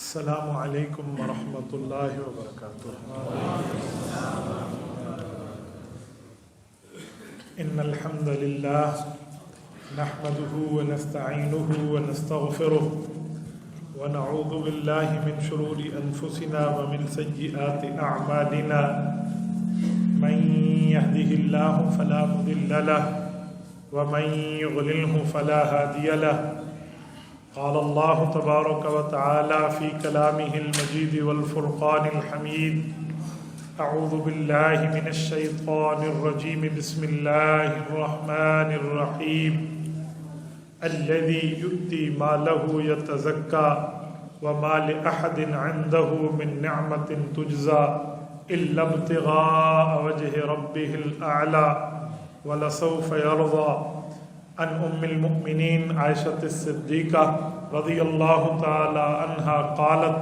السلام علیکم ورحمۃ اللہ وبرکاتہ۔ ان الحمد للہ نحمده ونستعینه ونستغفره ونعوذ باللہ من شرور انفسنا ومن سیئات اعمالنا، من يهده الله فلا مضل له ومن يضلله فلا هادي له۔ قال الله تبارك وتعالى في كلامه المجيد والفرقان الحميد: أعوذ بالله من الشيطان الرجيم، بسم الله الرحمن الرحيم، الذي يؤتي ماله يتزكى وما لأحد عنده من نعمة تجزى إلا ابتغاء وجه ربه الأعلى ولسوف يرضى۔ عن ام المؤمنین عائشة الصدیقہ رضی اللہ تعالی عنہا قالت: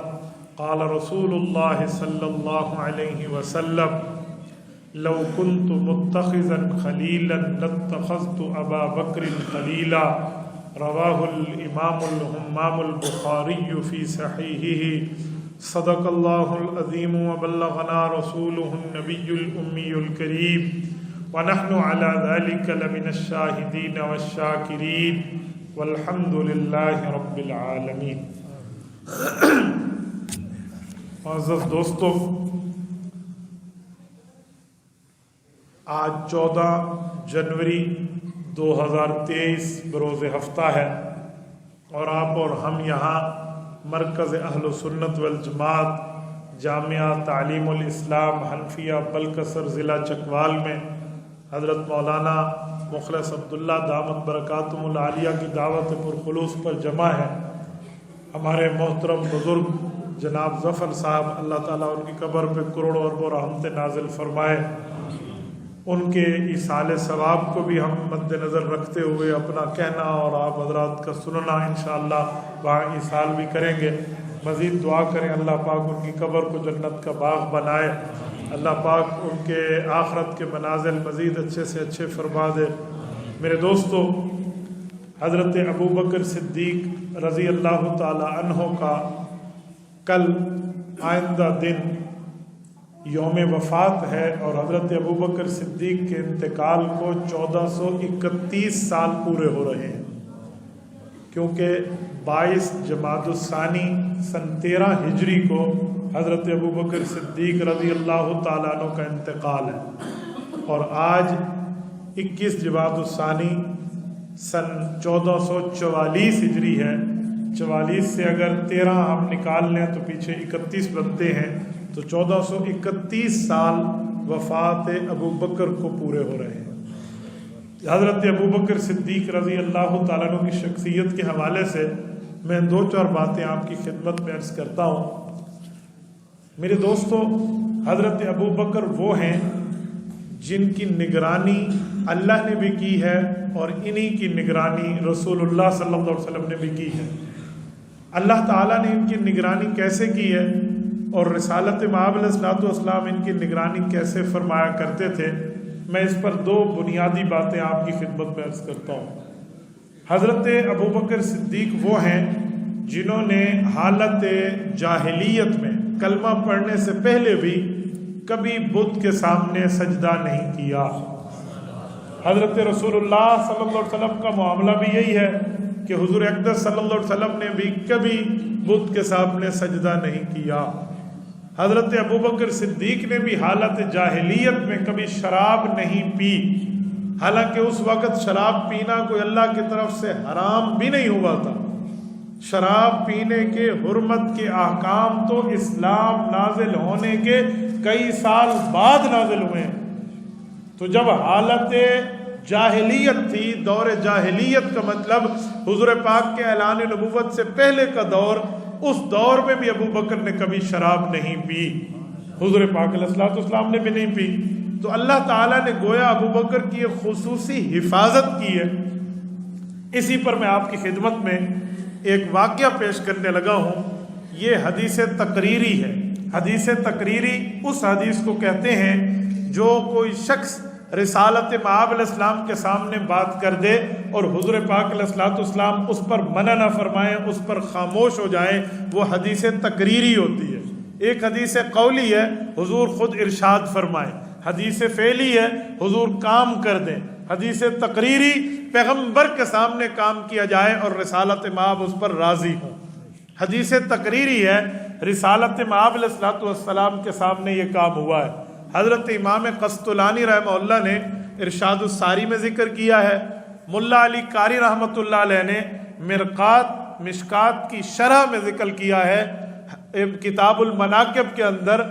قال رسول اللہ صلی اللہ علیہ وسلم: لو كنت متخذا خلیلا لاتخذت ابا بکر خلیلا۔ رواہ الامام الہمام البخاری فی صحیحہ۔ صدق اللہ العظیم وبلغنا رسولہ النبی الامی الکریم، ونحن على ذلك لمن الشاہدین والشاکرین، والحمد للہ رب العالمین۔ معزز دوستو، آج 14 جنوری 2023 بروز ہفتہ ہے، اور آپ اور ہم یہاں مرکز اہل سنت والجماعت جامعہ تعلیم الاسلام حنفیہ بلکسر ضلع چکوال میں حضرت مولانا مخلص عبداللہ دامت برکاتہم العالیہ کی دعوت پرخلوص پر جمع ہے۔ ہمارے محترم بزرگ جناب ظفر صاحب، اللہ تعالیٰ ان کی قبر پہ کروڑوں اربوں رحمتیں نازل فرمائے، ان کے ایصال ثواب کو بھی ہم مد نظر رکھتے ہوئے اپنا کہنا اور آپ حضرات کا سننا انشاءاللہ وہاں ایصال بھی کریں گے۔ مزید دعا کریں اللہ پاک ان کی قبر کو جنت کا باغ بنائے، اللہ پاک ان کے آخرت کے منازل مزید اچھے سے اچھے فرما دے۔ میرے دوستو، حضرت ابوبکر صدیق رضی اللہ تعالی عنہ کا کل آئندہ دن یوم وفات ہے، اور حضرت ابوبکر صدیق کے انتقال کو 1431 سال پورے ہو رہے ہیں، کیونکہ 22 جمادی الثانی سن 13 ہجری کو حضرت ابوبکر صدیق رضی اللہ تعالیٰ عنہ کا انتقال ہے، اور آج 21 جمادی الثانی سن 1444 ہجری ہے۔ 44 سے اگر 13 ہم نکال لیں تو پیچھے 31 بنتے ہیں، تو 1431 سال وفات ابوبکر کو پورے ہو رہے ہیں۔ حضرت ابوبکر صدیق رضی اللہ تعالیٰ عنہ کی شخصیت کے حوالے سے میں 2-4 باتیں آپ کی خدمت میں عرض کرتا ہوں۔ میرے دوستو، حضرت ابوبکر وہ ہیں جن کی نگرانی اللہ نے بھی کی ہے، اور انہی کی نگرانی رسول اللہ صلی اللہ علیہ وسلم نے بھی کی ہے۔ اللہ تعالیٰ نے ان کی نگرانی کیسے کی ہے، اور رسالت مآب علیہ الصلوۃ والسلام ان کی نگرانی کیسے فرمایا کرتے تھے، میں اس پر 2 بنیادی باتیں آپ کی خدمت میں عرض کرتا ہوں۔ حضرت ابوبکر صدیق وہ ہیں جنہوں نے حالت جاہلیت میں کلمہ پڑھنے سے پہلے بھی کبھی بت کے سامنے سجدہ نہیں کیا۔ حضرت رسول اللہ صلی اللہ علیہ وسلم کا معاملہ بھی یہی ہے کہ حضور اقدس صلی اللہ علیہ وسلم نے بھی کبھی بت کے سامنے سجدہ نہیں کیا۔ حضرت ابوبکر صدیق نے بھی حالت جاہلیت میں کبھی شراب نہیں پی، حالانکہ اس وقت شراب پینا کوئی اللہ کی طرف سے حرام بھی نہیں ہوا تھا۔ شراب پینے کے حرمت کے احکام تو اسلام نازل ہونے کے کئی سال بعد نازل ہوئے ہیں۔ تو جب حالت جاہلیت تھی، دور جاہلیت کا مطلب حضور پاک کے اعلان نبوت سے پہلے کا دور، اس دور میں بھی ابوبکر نے کبھی شراب نہیں پی، حضور پاک علیہ الصلوۃ والسلام نے بھی نہیں پی۔ تو اللہ تعالیٰ نے گویا ابوبکر کی ایک خصوصی حفاظت کی ہے۔ اسی پر میں آپ کی خدمت میں ایک واقعہ پیش کرنے لگا ہوں۔ یہ حدیث تقریری ہے۔ حدیث تقریری اس حدیث کو کہتے ہیں جو کوئی شخص رسالت مآب علیہ السلام کے سامنے بات کر دے اور حضور پاک علیہ السلام اس پر منع نہ فرمائیں، اس پر خاموش ہو جائیں، وہ حدیث تقریری ہوتی ہے۔ ایک حدیث قولی ہے، حضور خود ارشاد فرمائیں، حدیث فعلی ہے، حضور کام کر دیں، حدیث تقریری پیغمبر کے سامنے کام کیا جائے اور رسالت مآب اس پر راضی ہوں۔ حدیث تقریری ہے، رسالت مآب علیہ السلام کے سامنے یہ کام ہوا ہے۔ حضرت امام قسطلانی رحمہ اللہ نے ارشاد الساری میں ذکر کیا ہے، ملا علی قاری رحمۃ اللہ علیہ نے مشکات کی شرح میں ذکر کیا ہے، کتاب المناقب کے اندر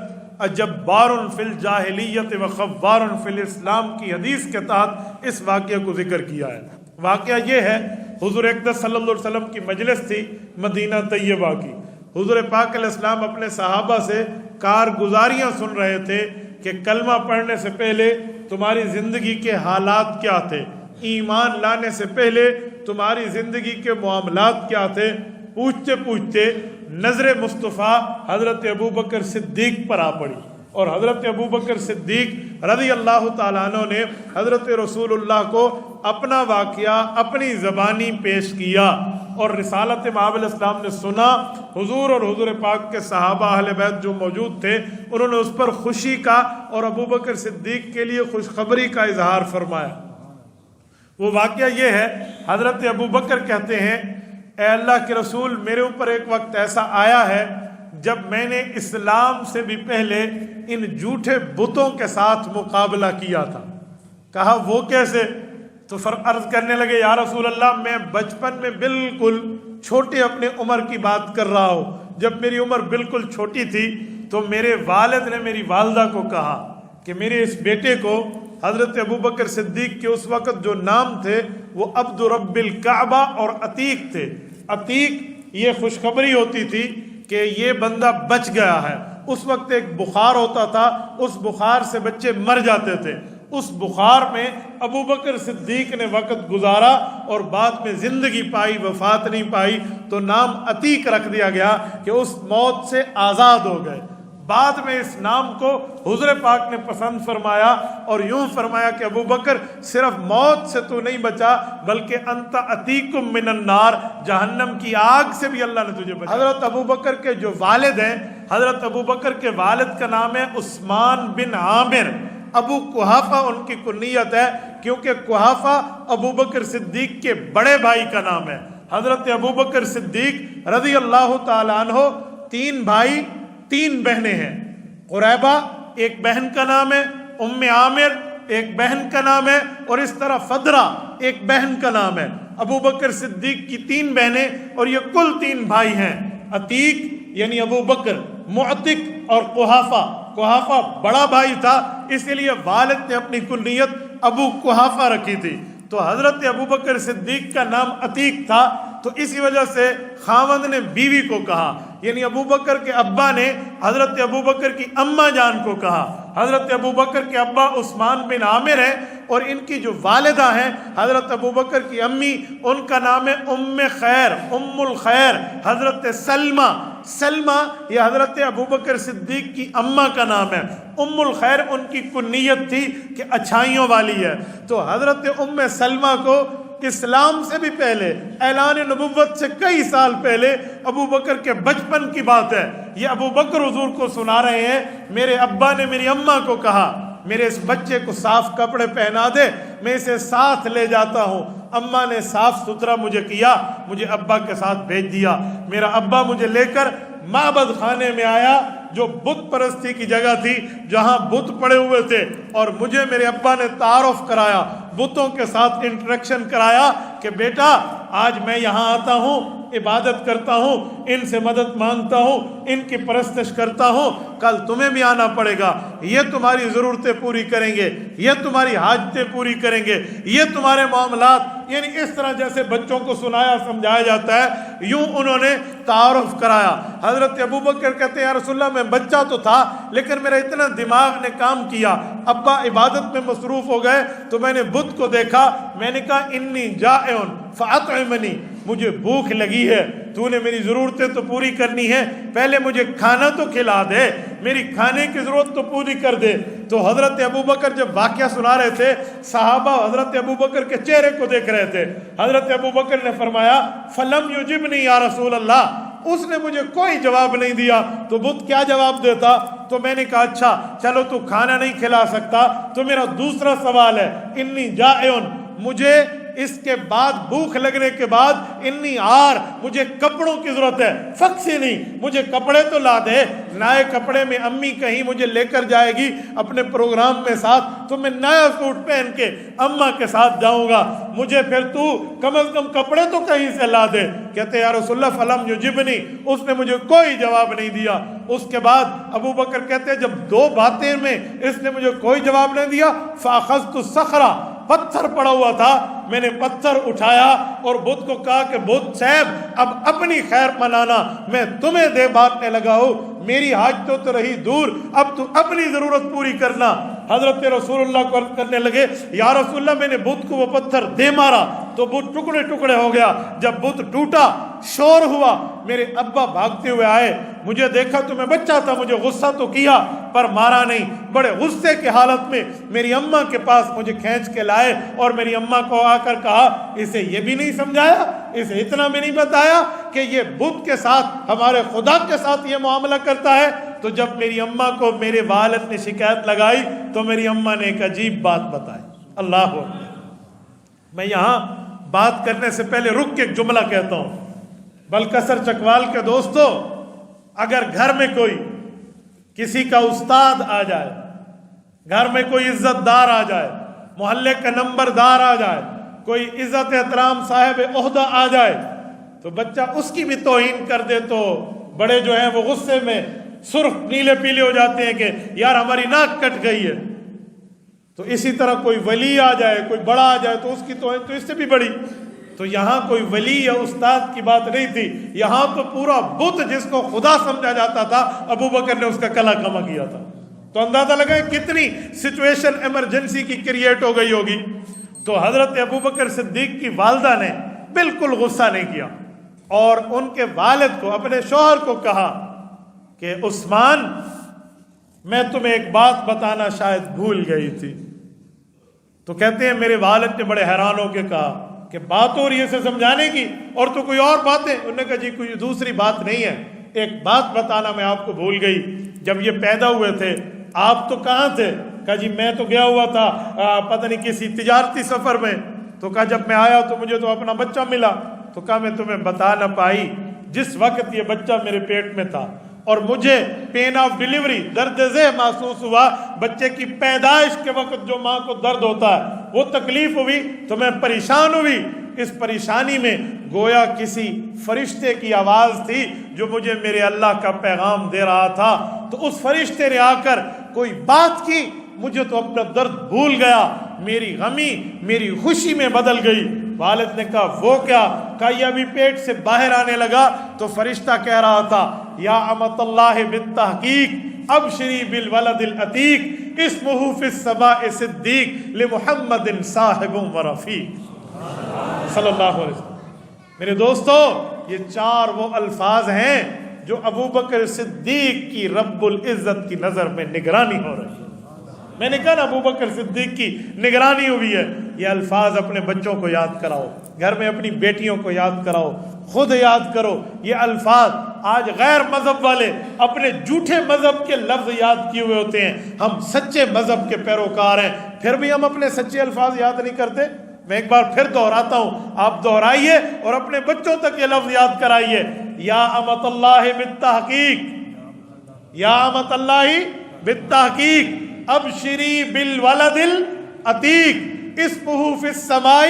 جبار فی الجاہلیت و خوار فی الاسلام کی حدیث کے تحت اس واقعے کو ذکر کیا ہے۔ واقعہ یہ ہے، حضور اقدس صلی اللہ علیہ وسلم کی مجلس تھی مدینہ طیبہ کی۔ حضور پاک علیہ السلام اپنے صحابہ سے کارگزاریاں سن رہے تھے کہ کلمہ پڑھنے سے پہلے تمہاری زندگی کے حالات کیا تھے، ایمان لانے سے پہلے تمہاری زندگی کے معاملات کیا تھے۔ پوچھتے پوچھتے نظر مصطفیٰ حضرت ابوبکر صدیق پر آ پڑی، اور حضرت ابوبکر صدیق رضی اللہ تعالیٰ عنہ نے حضرت رسول اللہ کو اپنا واقعہ اپنی زبانی پیش کیا، اور رسالت مآب علیہ السلام نے سنا۔ حضور اور حضور پاک کے صحابہ اہل بیت جو موجود تھے انہوں نے اس پر خوشی کا اور ابوبکر صدیق کے لیے خوشخبری کا اظہار فرمایا۔ وہ واقعہ یہ ہے، حضرت ابوبکر کہتے ہیں، اے اللہ کے رسول، میرے اوپر ایک وقت ایسا آیا ہے جب میں نے اسلام سے بھی پہلے ان جھوٹے بتوں کے ساتھ مقابلہ کیا تھا۔ کہا وہ کیسے؟ تو عرض کرنے لگے، یا رسول اللہ، میں بچپن میں بالکل چھوٹے اپنے عمر کی بات کر رہا ہوں۔ جب میری عمر بالکل چھوٹی تھی تو میرے والد نے میری والدہ کو کہا کہ میرے اس بیٹے کو، حضرت ابوبکر صدیق کے اس وقت جو نام تھے وہ عبد رب الکعبہ اور عتیق تھے۔ عتیق یہ خوشخبری ہوتی تھی کہ یہ بندہ بچ گیا ہے۔ اس وقت ایک بخار ہوتا تھا، اس بخار سے بچے مر جاتے تھے۔ اس بخار میں ابوبکر صدیق نے وقت گزارا اور بعد میں زندگی پائی، وفات نہیں پائی، تو نام عتیق رکھ دیا گیا کہ اس موت سے آزاد ہو گئے۔ بعد میں اس نام کو حضور پاک نے پسند فرمایا اور یوں فرمایا کہ ابوبکر، صرف موت سے تو نہیں بچا بلکہ انت عتیق من النار، جہنم کی آگ سے بھی اللہ نے تجھے بچایا۔ حضرت ابوبکر کے جو والد ہیں، حضرت ابوبکر کے والد کا نام ہے عثمان بن عامر۔ ابو قحافہ ان کی کنیت ہے، کیونکہ قحافہ ابوبکر صدیق کے بڑے بھائی کا نام ہے۔ حضرت ابوبکر صدیق رضی اللہ تعالیٰ عنہ 3 بھائی 3 بہنیں ہیں۔ قریبہ ایک بہن کا نام ہے، ام عامر ایک بہن کا نام ہے، اور اس طرح فدرہ ایک بہن کا نام ہے۔ ابوبکر صدیق کی 3 بہنیں اور یہ کل 3 بھائی ہیں۔ عتیق یعنی ابوبکر، معتق اور قحافہ۔ قحافہ بڑا بھائی تھا، اس لیے والد نے اپنی کنیت ابو قحافہ رکھی تھی۔ تو حضرت ابوبکر صدیق کا نام عتیق تھا، تو اسی وجہ سے خاوند نے بیوی کو کہا، یعنی ابوبکر کے ابا نے حضرت ابوبکر کی اماں جان کو کہا۔ حضرت ابوبکر کے ابا عثمان بن عامر ہیں، اور ان کی جو والدہ ہیں حضرت ابوبکر کی امی، ان کا نام ہے ام خیر، ام الخیر، حضرت سلمہ۔ سلمہ یہ حضرت ابوبکر صدیق کی اماں کا نام ہے۔ ام الخیر ان کی کنیت تھی کہ اچھائیوں والی ہے۔ تو حضرت ام سلمہ کو اسلام سے بھی پہلے، اعلان نبوت سے کئی سال پہلے، ابوبکر کے بچپن کی بات ہے، یہ ابوبکر حضور کو سنا رہے ہیں، میرے ابا نے میری اماں کو کہا میرے اس بچے کو صاف کپڑے پہنا دے، میں اسے ساتھ لے جاتا ہوں۔ اماں نے صاف ستھرا مجھے کیا، مجھے ابا کے ساتھ بھیج دیا۔ میرا ابا مجھے لے کر معبد خانے میں آیا، جو بت پرستی کی جگہ تھی، جہاں بت پڑے ہوئے تھے، اور مجھے میرے ابا نے تعارف کرایا، بتوں کے ساتھ انٹریکشن کرایا کہ بیٹا آج میں یہاں آتا ہوں، عبادت کرتا ہوں، ان سے مدد مانگتا ہوں، ان کی پرستش کرتا ہوں، کل تمہیں بھی آنا پڑے گا، یہ تمہاری ضرورتیں پوری کریں گے، یہ تمہاری حاجتیں پوری کریں گے، یہ تمہارے معاملات، یعنی اس طرح جیسے بچوں کو سنایا سمجھایا جاتا ہے، یوں انہوں نے تعارف کرایا۔ حضرت ابوبکر کہتے ہیں یا رسول اللہ، میں بچہ تو تھا لیکن میرا اتنا دماغ نے کام کیا، ابا عبادت میں مصروف ہو گئے تو میں نے بت کو دیکھا، میں نے کہا انی جائع فاطعمنی، مجھے بھوک لگی ہے تو نے میری ضرورتیں تو پوری کرنی ہے، پہلے مجھے کھانا تو کھلا دے، میری کھانے کی ضرورت تو پوری کر دے۔ تو حضرت ابوبکر جب واقعہ سنا رہے تھے، صحابہ حضرت ابوبکر کے چہرے کو دیکھ رہے تھے۔ حضرت ابوبکر نے فرمایا فلم یجبنی یا رسول اللہ، اس نے مجھے کوئی جواب نہیں دیا، تو بت کیا جواب دیتا؟ تو میں نے کہا اچھا چلو تو کھانا نہیں کھلا سکتا تو میرا دوسرا سوال ہے، انی جائعن، مجھے اس کے بعد بھوک لگنے کے بعد انی عار، مجھے کپڑوں کی ضرورت ہے، فقسی نہیں، مجھے کپڑے تو لا دے، نئے کپڑے میں امی کہیں مجھے لے کر جائے گی اپنے پروگرام میں ساتھ تو میں نیا سوٹ پہن کے اماں کے ساتھ جاؤں گا، مجھے پھر تو کم از کم کپڑے تو کہیں سے لا دے۔ کہتے یا رسول اللہ فلم یجبنی، اس نے مجھے کوئی جواب نہیں دیا۔ اس کے بعد ابو بکر کہتے جب دو باتیں میں اس نے مجھے کوئی جواب نہیں دیا، فاخذت الصخرہ، پتھر پڑا ہوا تھا، میں نے پتھر اٹھایا اور بت کو کہا کہ بت صاحب اب اپنی خیر منانا، میں تمہیں دے بانٹنے لگا ہوں، میری حاجتوں تو رہی دور، اب تو اپنی ضرورت پوری کرنا۔ حضرت رسول اللہ کو عرض کرنے لگے یا رسول اللہ میں نے بت کو وہ پتھر دے مارا تو بت ٹکڑے ٹکڑے ہو گیا، جب بت ٹوٹا شور ہوا، میرے ابا بھاگتے ہوئے آئے، مجھے دیکھا تو میں بچہ تھا، مجھے غصہ تو کیا پر مارا نہیں، بڑے غصے کی حالت میں میری اماں کے پاس مجھے کھینچ کے لائے اور میری اماں کو آ کر کہا اسے یہ بھی نہیں سمجھایا، اسے اتنا بھی نہیں بتایا کہ یہ بت کے ساتھ ہمارے خدا کے ساتھ یہ معاملہ کرتا ہے۔ تو جب میری اماں کو میرے والد نے شکایت لگائی تو میری اماں نے ایک عجیب بات بتائی۔ اللہ اکبر۔ میں یہاں بات کرنے سے پہلے رک کے ایک جملہ کہتا ہوں، بلکسر چکوال کے دوستو، اگر گھر میں کوئی کسی کا استاد آ جائے، گھر میں کوئی عزت دار آ جائے، محلے کا نمبردار آ جائے، کوئی عزت احترام صاحب عہدہ آ جائے تو بچہ اس کی بھی توہین کر دے تو بڑے جو ہیں وہ غصے میں سرخ نیلے پیلے ہو جاتے ہیں کہ یار ہماری ناک کٹ گئی ہے۔ تو اسی طرح کوئی ولی آ جائے، کوئی بڑا آ جائے تو اس کی توہین تو اس سے بھی بڑی۔ تو یہاں کوئی ولی یا استاد کی بات نہیں تھی، یہاں تو پورا بت جس کو خدا سمجھا جاتا تھا ابو بکر نے اس کا کلا کما کیا تھا۔ تو اندازہ لگائیں کتنی سچویشن ایمرجنسی کی کریٹ ہو گئی ہوگی۔ تو حضرت ابو بکر صدیق کی والدہ نے بالکل غصہ نہیں کیا اور ان کے والد کو، اپنے شوہر کو کہا کہ عثمان میں تمہیں ایک بات بتانا شاید بھول گئی تھی۔ تو کہتے ہیں میرے والد نے بڑے حیران ہو کے کہا کہ بات ہو رہی ہے اسے سمجھانے کی اور تو کوئی اور باتیں؟ انہوں نے کہا جی کوئی دوسری بات نہیں ہے، ایک بات بتانا میں آپ کو بھول گئی، جب یہ پیدا ہوئے تھے آپ تو کہاں تھے؟ کہا جی میں تو گیا ہوا تھا پتہ نہیں کسی تجارتی سفر میں۔ تو کہا جب میں آیا تو مجھے تو اپنا بچہ ملا۔ تو کہا میں تمہیں بتا نہ پائی، جس وقت یہ بچہ میرے پیٹ میں تھا اور مجھے پین آف ڈیلیوری، درد ذہ محسوس ہوا، بچے کی پیدائش کے وقت جو ماں کو درد ہوتا ہے وہ تکلیف ہوئی تو میں پریشان ہوئی۔ اس پریشانی میں گویا کسی فرشتے کی آواز تھی جو مجھے میرے اللہ کا پیغام دے رہا تھا، تو اس فرشتے نے آ کر کوئی بات کی، مجھے تو اپنا درد بھول گیا، میری غمی میری خوشی میں بدل گئی۔ والد نے کہا وہ کیا؟ کہا یہ ابھی پیٹ سے باہر آنے لگا تو فرشتہ کہہ رہا تھا یا امت اللہ بالتحقیق ابشری بالولد العتیق اسمہ فی السماء صدیق لمحمد صاحب و رفیق صلی اللہ علیہ وسلم۔ میرے دوستو یہ چار وہ الفاظ ہیں جو ابو بکر صدیق کی رب العزت کی نظر میں نگرانی ہو رہی ہے۔ میں نے کہا نا ابو بکر صدیق کی نگرانی ہوئی ہے۔ یہ الفاظ اپنے بچوں کو یاد کراؤ، گھر میں اپنی بیٹیوں کو یاد کراؤ، خود یاد کرو یہ الفاظ۔ آج غیر مذہب والے اپنے جھوٹے مذہب کے لفظ یاد کیے ہوئے ہوتے ہیں، ہم سچے مذہب کے پیروکار ہیں، پھر بھی ہم اپنے سچے الفاظ یاد نہیں کرتے۔ میں ایک بار پھر دہراتا ہوں، آپ دہرائیے اور اپنے بچوں تک یہ لفظ یاد کرائیے، یا امت اللہ بالتحقیق، یا امت اللہ بالتحقیق ابشری بالولد العتیق اسمہ فی السماء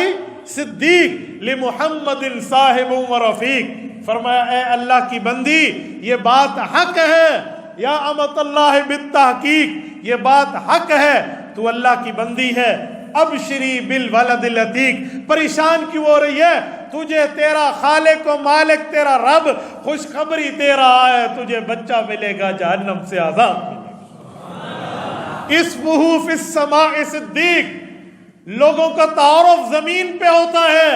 صدیق لمحمد صاحب و رفیق۔ فرمایا اے اللہ کی بندی یہ بات حق ہے، یا امت اللہ بالتحقیق یہ بات حق ہے، تو اللہ کی بندی ہے، ابشری بالولد العتیق پریشان کیوں ہو رہی ہے؟ تجھے تیرا خالق و مالک تیرا رب خوشخبری دے رہا ہے، تجھے بچہ ملے گا جہنم سے آزاد ملے گا۔ اسمہ فی السماء صدیق، لوگوں کا تعارف زمین پہ ہوتا ہے،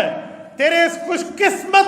تیرے اس خوش قسمت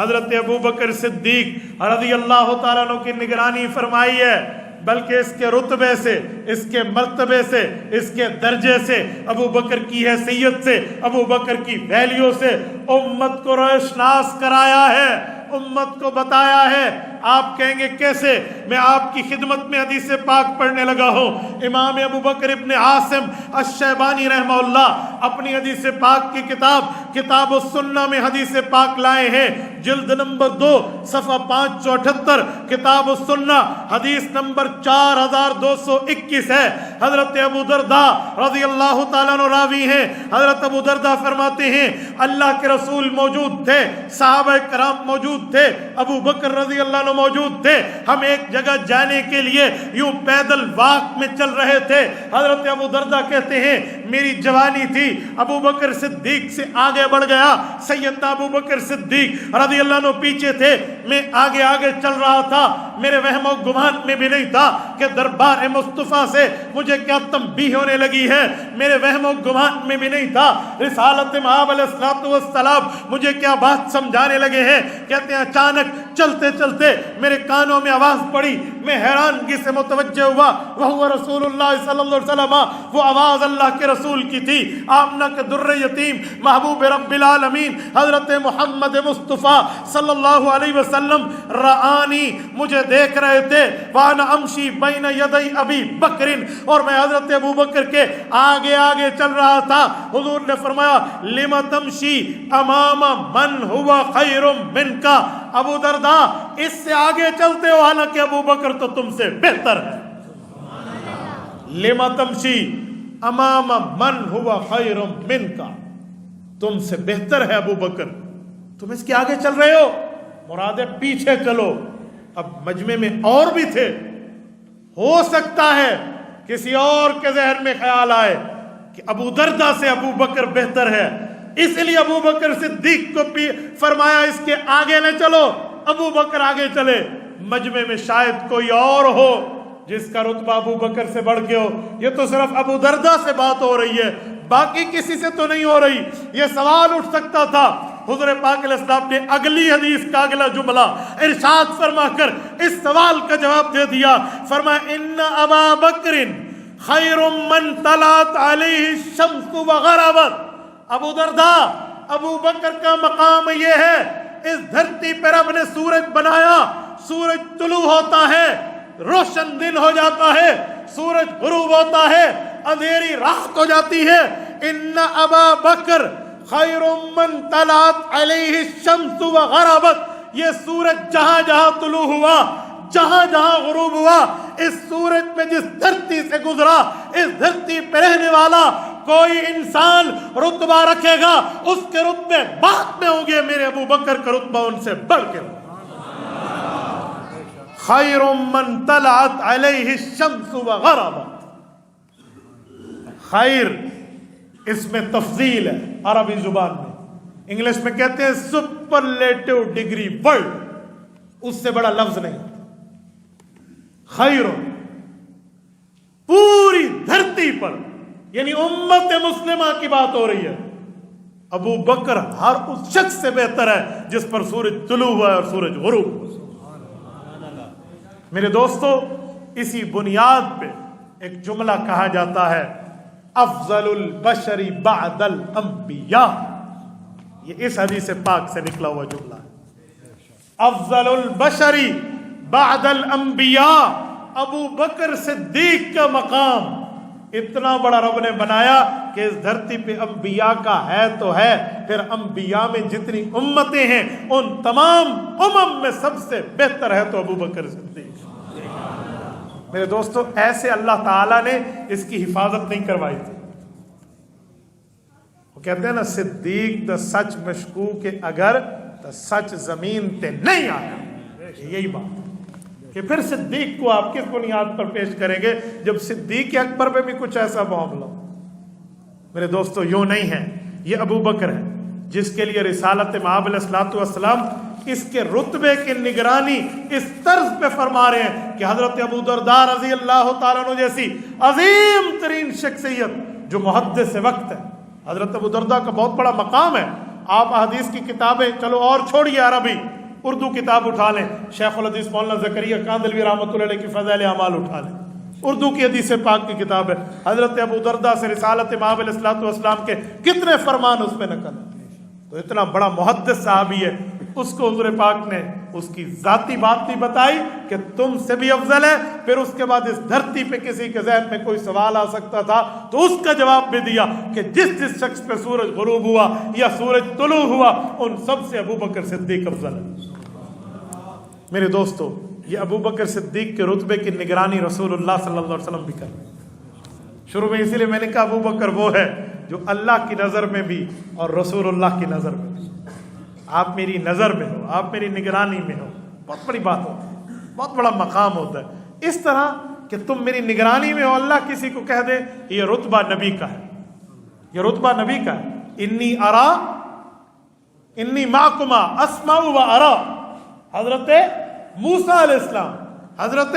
حضرت ابو بکر صدیق رضی اللہ تعالیٰ عنہ کی نگرانی فرمائی ہے، بلکہ اس کے رتبے سے، اس کے مرتبے سے، اس کے درجے سے، ابو بکر کی حیثیت سے، ابو بکر کی ویلیو سے امت کو روشناس کرایا ہے، امت کو بتایا ہے۔ آپ کہیں گے کیسے؟ میں آپ کی خدمت میں حدیث پاک پڑھنے لگا ہوں۔ امام ابو بکر ابن عاصم الشیبانی رحمہ اللہ اپنی حدیث پاک کی کتاب السنہ میں حدیث پاک لائے ہیں، جلد نمبر 2 صفحہ 578، کتاب السنہ حدیث نمبر 4221 ہے۔ حضرت ابو درداء رضی اللہ تعالیٰ عنہ راوی ہیں۔ حضرت ابو درداء فرماتے ہیں اللہ کے رسول موجود تھے، صحابہ کرام موجود تھے، ابو بکر رضی اللہ عنہ موجود تھے، ہم ایک جگہ جانے کے لیے یوں پیدل واک میں چل رہے تھے۔ حضرت ابو درداء کہتے ہیں میری جوانی تھی، ابو بکر صدیق سے آگے بڑھ گیا، سیدنا ابو بکر صدیق رضی اللہ عنہ پیچھے تھے، میں آگے آگے چل رہا تھا، میرے وہم و گمان میں بھی نہیں تھا کہ دربار مصطفیٰ سے مجھے کیا تنبیہ ہونے لگی ہے، میرے وہم و گمان میں بھی نہیں تھا رسالت مآب علیہ الصلوۃ والسلام مجھے کیا بات سمجھانے لگے ہیں۔ کہتے ہیں اچانک چلتے چلتے میرے کانوں میں آواز پڑی، میں حیرانگی سے متوجہ ہوا، وہ رسول اللہ صلی اللہ علیہ وسلم، وہ آواز اللہ کے رسول کی تھی، آمنہ کے در یتیم محبوب رب العالمین حضرت محمد مصطفیٰ صلی اللہ علیہ وسلم رآنی مجھے دیکھ رہے تھے، وانا امشی بین یدی ابی بکر، اور میں حضرت ابو بکر کے آگے آگے چل رہا تھا۔ حضور نے فرمایا لم تمشی امام من ہوا خیر منک، ابو درداء اس سے آگے چلتے ہو حالانکہ ابو بکر تو تم سے بہتر ہے۔ لم تمشی امام من ہوا خیر منک، تم سے بہتر ہے ابو بکر، تم اس کے آگے چل رہے ہو، مراد ہے پیچھے چلو۔ اب مجمع میں اور بھی تھے، ہو سکتا ہے کسی اور کے ذہن میں خیال آئے کہ ابو درداء سے ابو بکر بہتر ہے، اس لیے ابو بکر صدیق کو فرمایا اس کے آگے نہ چلو، ابو بکر آگے چلے۔ مجمع میں شاید کوئی اور ہو جس کا رتبہ ابو بکر سے بڑھ کے ہو، یہ تو صرف ابو درداء سے بات ہو رہی ہے، باقی کسی سے تو نہیں ہو رہی۔ یہ سوال اٹھ سکتا تھا، حضور پاک علیہ السلام نے اگلی حدیث کا اگلا جملہ ارشاد فرما کر اس سوال کا جواب دے دیا، فرمایا ان ابا بکر خیر من طلعت علیہ الشمس وغربت۔ ابو درداء، ابو بکر کا مقام یہ ہے، اس دھرتی پر رب نے سورج بنایا، سورج طلوع ہوتا ہے، روشن دن ہو جاتا ہے، سورج غروب ہوتا ہے، اندھیری رات ہو جاتی ہے۔ ان ابا بکر خیر من طلعت علیہ الشمس وغربت، یہ سورج جہاں جہاں طلوع ہوا، جہاں جہاں غروب ہوا، اس سورج پہ جس دھرتی سے گزرا، اس دھرتی پہ رہنے والا کوئی انسان رتبہ رکھے گا، اس کے رتبے بعد میں ہوں گے، میرے ابو بکر کا رتبہ ان سے بڑھ کے ہوگا۔ خیر من طلعت علیہ الشمس وغربت، خیر اس میں تفضیل ہے عربی زبان میں، انگلش میں کہتے ہیں سپرلیٹو ڈگری ورڈ، اس سے بڑا لفظ نہیں۔ خیر پوری دھرتی پر، یعنی امت مسلمہ کی بات ہو رہی ہے، ابو بکر ہر اس شخص سے بہتر ہے جس پر سورج طلوع ہوا ہے اور سورج غروب ہوا۔ میرے دوستو، اسی بنیاد پہ ایک جملہ کہا جاتا ہے افضل البشر بعد الانبیاء، یہ اس حدیث پاک سے نکلا ہوا جملہ ہے۔ افضل البشر بعد الانبیاء، ابو بکر صدیق کا مقام اتنا بڑا رب نے بنایا کہ اس دھرتی پہ انبیاء کا ہے تو ہے، پھر انبیاء میں جتنی امتیں ہیں ان تمام امم میں سب سے بہتر ہے تو ابو بکر صدیق۔ میرے دوستو، ایسے اللہ تعالیٰ نے اس کی حفاظت نہیں کروائی تھی۔ وہ کہتے ہیں نا صدیق دا سچ مشکوک اگر دا سچ زمین تے نہیں آیا، یہی بات کہ پھر صدیق کو آپ کس بنیاد پر پیش کریں گے جب صدیق اکبر پہ بھی کچھ ایسا معاملہ ہو۔ میرے دوستو، یوں نہیں ہے، یہ ابو بکر ہے جس کے لیے رسالت مآب علیہ الصلوۃ والسلام اس کے رتبے کی نگرانی اس طرز پہ فرما رہے ہیں کہ حضرت ابو درداء رضی اللہ تعالیٰ عنہ جیسی عظیم ترین شخصیت جو محدث وقت ہے، حضرت ابو درداء کا بہت بڑا مقام ہے، آپ حدیث کی کتابیں چلو اور چھوڑیے عربی، اردو کتاب اٹھا لیں، شیخ الحدیث مولانا زکریا کاندھلوی رحمۃ اللہ علیہ کی فضائل اعمال اٹھا لیں، اردو کی حدیث پاک کی کتاب ہے، حضرت ابو درداء سے رسالت امام علیہ الصلوۃ والسلام کے کتنے فرمان اس میں نقل ہیں۔ تو اتنا بڑا محدث صحابی ہے، اس کو حضور پاک نے اس کی ذاتی بات نہیں بتائی کہ تم سے بھی افضل ہے، پھر اس کے بعد اس دھرتی پہ کسی کے ذہن میں کوئی سوال آ سکتا تھا تو اس کا جواب بھی دیا کہ جس جس شخص پہ سورج غروب ہوا یا سورج طلوع ہوا ان سب سے ابو بکر صدیق افضل ہے۔ میرے دوستو، یہ ابو بکر صدیق کے رتبے کی نگرانی رسول اللہ صلی اللہ علیہ وسلم بھی کر۔ شروع میں اسی لیے میں نے کہا ابو بکر وہ ہے جو اللہ کی نظر میں بھی اور رسول اللہ کی نظر میں بھی، آپ میری نظر میں ہو، آپ میری نگرانی میں ہو، بہت بڑی بات ہوتی ہے، بہت بڑا مقام ہوتا ہے۔ اس طرح کہ تم میری نگرانی میں ہو، اللہ کسی کو کہہ دے یہ رتبہ نبی کا ہے، یہ رتبہ نبی کا ہے۔ انی ارا انی معکما اسمع و ارا، حضرت موسیٰ علیہ السلام، حضرت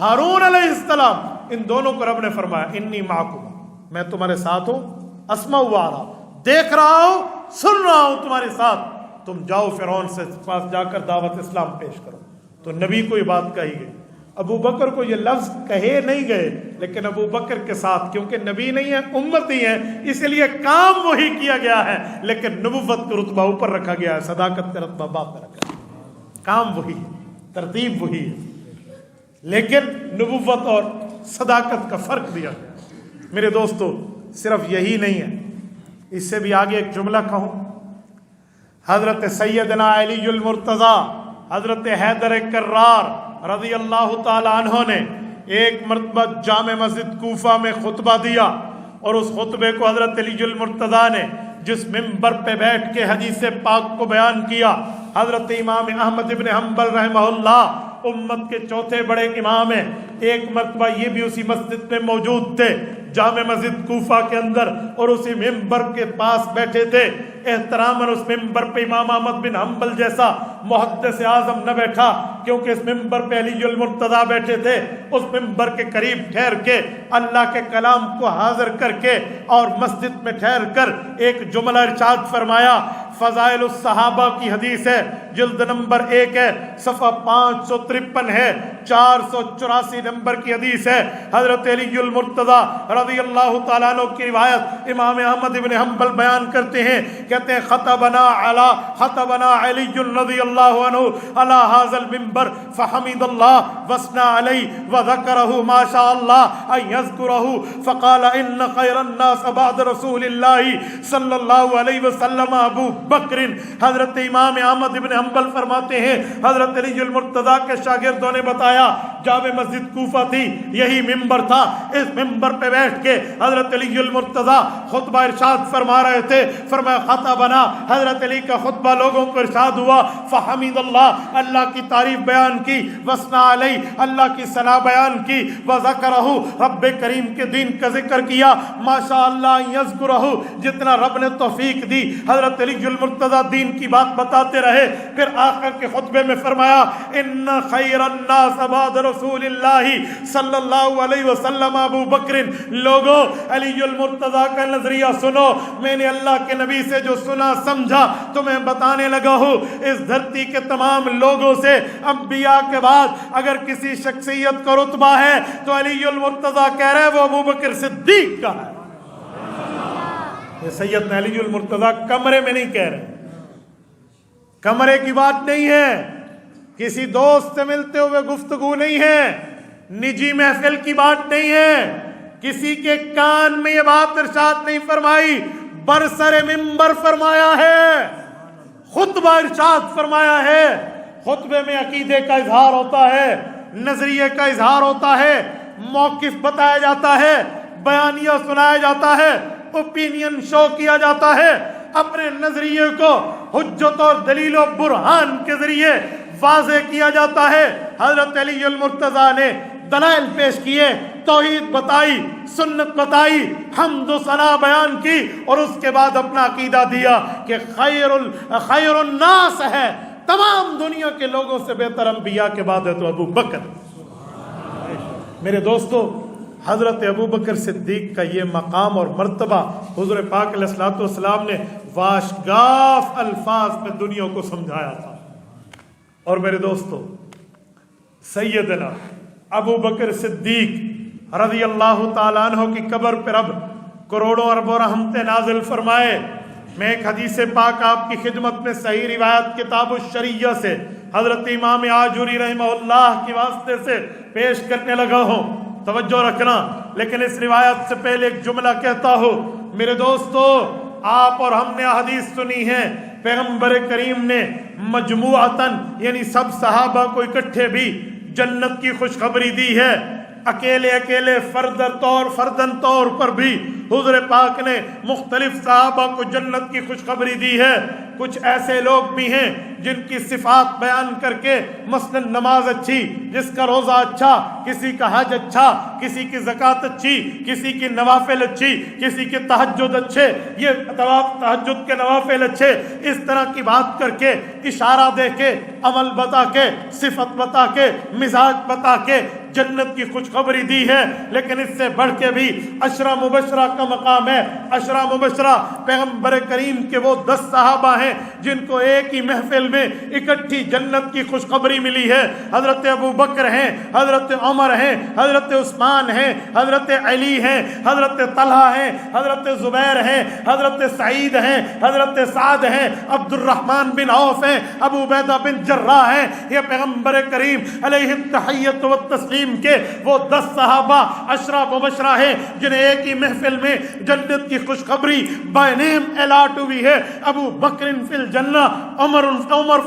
ہارون علیہ السلام، ان دونوں کو رب نے فرمایا انی معکما، میں تمہارے ساتھ ہوں، اسمع و ارا، دیکھ رہا ہوں، سن رہا ہوں تمہارے ساتھ، تم جاؤ فرعون سے پاس جا کر دعوت اسلام پیش کرو۔ تو نبی کو یہ بات کہی گئی، ابو بکر کو یہ لفظ کہے نہیں گئے، لیکن ابو بکر کے ساتھ کیونکہ نبی نہیں ہے امتی ہے، اس لیے کام وہی کیا گیا ہے، لیکن نبوت کا رتبہ اوپر رکھا گیا ہے، صداقت کا رتبہ بعد میں رکھا ہے۔ کام وہی ہے، ترتیب وہی ہے، لیکن نبوت اور صداقت کا فرق دیا گیا۔ میرے دوستو، صرف یہی نہیں ہے، اس سے بھی آگے ایک جملہ کہوں، حضرت سیدنا علی المرتضیٰ، حضرت حیدر کرار رضی اللہ تعالی عنہ نے ایک مرتبہ جامع مسجد کوفہ میں خطبہ دیا، اور اس خطبے کو حضرت علی المرتضیٰ نے جس ممبر پہ بیٹھ کے حدیث پاک کو بیان کیا، حضرت امام احمد ابن حنبل رحمہ اللہ امت کے چوتھے بڑے امام ہیں، ایک مرتبہ یہ بھی اسی مسجد میں موجود تھے، جامع مسجد کوفہ کے اندر، اور اسی ممبر کے پاس بیٹھے تھے۔ احتراماً اس ممبر پہ امام احمد بن حنبل جیسا محدث اعظم نہ بیٹھا، کیونکہ اس ممبر پہ علی المرتضیٰ بیٹھے تھے۔ اس ممبر کے قریب ٹھہر کے اللہ کے کلام کو حاضر کر کے اور مسجد میں ٹھہر کر ایک جملہ ارشاد فرمایا۔ فضائل الصحابہ کی حدیث ہے، جلد نمبر 1 ہے، صفحہ 553 ہے، 484 نمبر کی حدیث ہے۔ حضرت علی المرتضیٰ رضی اللہ تعالیٰ عنہ کی روایت امام احمد بن حنبل بیان کرتے ہیں، کہتے ہیں خطبنا علی رضی اللہ عنہ علی ھذا المنبر فحمد اللہ وثنى علیہ وذکرہ ما شاء اللہ ان یذکرہ فقال ان خیر الناس بعد رسول اللہ صلی اللہ علیہ وسلم ابو بکر۔ حضرت امام احمد بن حنبل فرماتے ہیں حضرت علی المرتضیٰ کے شاگردوں نے بتایا، جامع مسجد کوفہ تھی، یہی ممبر تھا، اس ممبر پہ بیٹھ کے حضرت علی المرتضیٰ خطبہ ارشاد فرما رہے تھے۔ فرمایا خطبنا، حضرت علی کا خطبہ لوگوں کو ارشاد ہوا، فحمد اللہ، اللہ کی تعریف بیان کی، وثنا علیہ، اللہ کی ثنا بیان کی، وذکرہ، رب کریم کے دین کا ذکر کیا، ماشاء اللہ یذکرہ، جتنا رب نے توفیق دی حضرت علی المرتضیٰ دین کی بات بتاتے رہے۔ پھر آخر کے خطبے میں فرمایا ان خیر الناس بعد رسول اللہ صلی اللہ علیہ وسلم ابو بکر۔ لوگوں، علی المرتضیٰ کا نظریہ سنو، میں نے اللہ کے نبی سے جو سنا سمجھا تمہیں بتانے لگا ہوں۔ اس دھرتی کے تمام لوگوں سے انبیاء کے بعد اگر کسی شخصیت کا رتبہ ہے تو علی المرتضیٰ کہہ رہے وہ ابو بکر صدیق کا ہے۔ یہ سیدنا علی المرتضیٰ کمرے میں نہیں کہہ رہے، کمرے کی بات نہیں ہے، کسی دوست سے ملتے ہوئے گفتگو نہیں ہے، نجی محفل کی بات نہیں ہے، کسی کے کان میں یہ بات ارشاد نہیں فرمائی، برسر منبر فرمایا ہے، خطبہ ارشاد فرمایا ہے۔ خطبے میں عقیدے کا اظہار ہوتا ہے، نظریے کا اظہار ہوتا ہے، موقف بتایا جاتا ہے، بیانیہ سنایا جاتا ہے، اوپینین شو کیا جاتا ہے، اپنے نظریے کو حجت اور دلیل و برہان کے ذریعے واضح کیا جاتا ہے۔ حضرت علی المرتضیٰ نے دلائل پیش کیے، توحید بتائی، سنت بتائی، حمد و ثنا بیان کی، اور اس کے بعد اپنا عقیدہ دیا کہ خیر الناس ہے، تمام دنیا کے لوگوں سے بہتر انبیاء کے بعد ہے تو ابو بکر۔ میرے دوستو، حضرت ابو بکر صدیق کا یہ مقام اور مرتبہ حضور پاک علیہ الصلوۃ والسلام نے واشگاف الفاظ میں دنیا کو سمجھایا تھا۔ اور میرے دوستو، سیدنا ابو بکر صدیق رضی اللہ تعالیٰ عنہ کی قبر پر اب کروڑوں اربوں رحمتیں نازل فرمائے۔ میں ایک حدیث پاک آپ کی خدمت میں صحیح روایت کتاب الشریعہ سے حضرت امام آجوری رحمہ اللہ کی واسطے سے پیش کرنے لگا ہوں، توجہ رکھنا۔ لیکن اس روایت سے پہلے ایک جملہ کہتا ہوں، میرے دوستو، آپ اور ہم نے حدیث سنی ہے، پیغمبر کریم نے مجموعتاً یعنی سب صحابہ کو اکٹھے بھی جنت کی خوشخبری دی ہے، اکیلے اکیلے فردن طور پر بھی حضور پاک نے مختلف صحابہ کو جنت کی خوشخبری دی ہے۔ کچھ ایسے لوگ بھی ہیں جن کی صفات بیان کر کے مثلا نماز اچھی، جس کا روزہ اچھا، کسی کا حج اچھا، کسی کی زکوٰۃ اچھی، کسی کی نوافل اچھی، کسی کے تہجد اچھے، یہ تہجد کے نوافل اچھے، اس طرح کی بات کر کے، اشارہ دے کے، عمل بتا کے، صفت بتا کے، مزاج بتا کے جنت کی خوشخبری دی ہے۔ لیکن اس سے بڑھ کے بھی عشرہ مبشرہ کا مقام ہے۔ عشرہ مبشرہ پیغمبر کریم کے وہ 10 صحابہ ہیں جن کو ایک ہی محفل میں اکٹھی جنت کی خوشخبری ملی ہے۔ حضرت ابو بکر ہیں، حضرت عمر ہیں، حضرت عثمان ہیں، حضرت علی ہیں، حضرت طلحہ ہیں، حضرت زبیر ہیں، حضرت سعید ہیں، حضرت سعد ہیں، عبد الرحمن بن عوف ہیں، ابو عبیدہ بن جراح ہیں۔ یہ پیغمبر کریم علیہ التحیۃ والتسلیم کے وہ 10 صحابہ عشرہ مبشرہ ہیں جنہیں ایک ہی محفل میں جنت کی خوشخبری بائی نیم الاٹ ہوئی ہے۔ ابو بکر فی الجنہ، عمر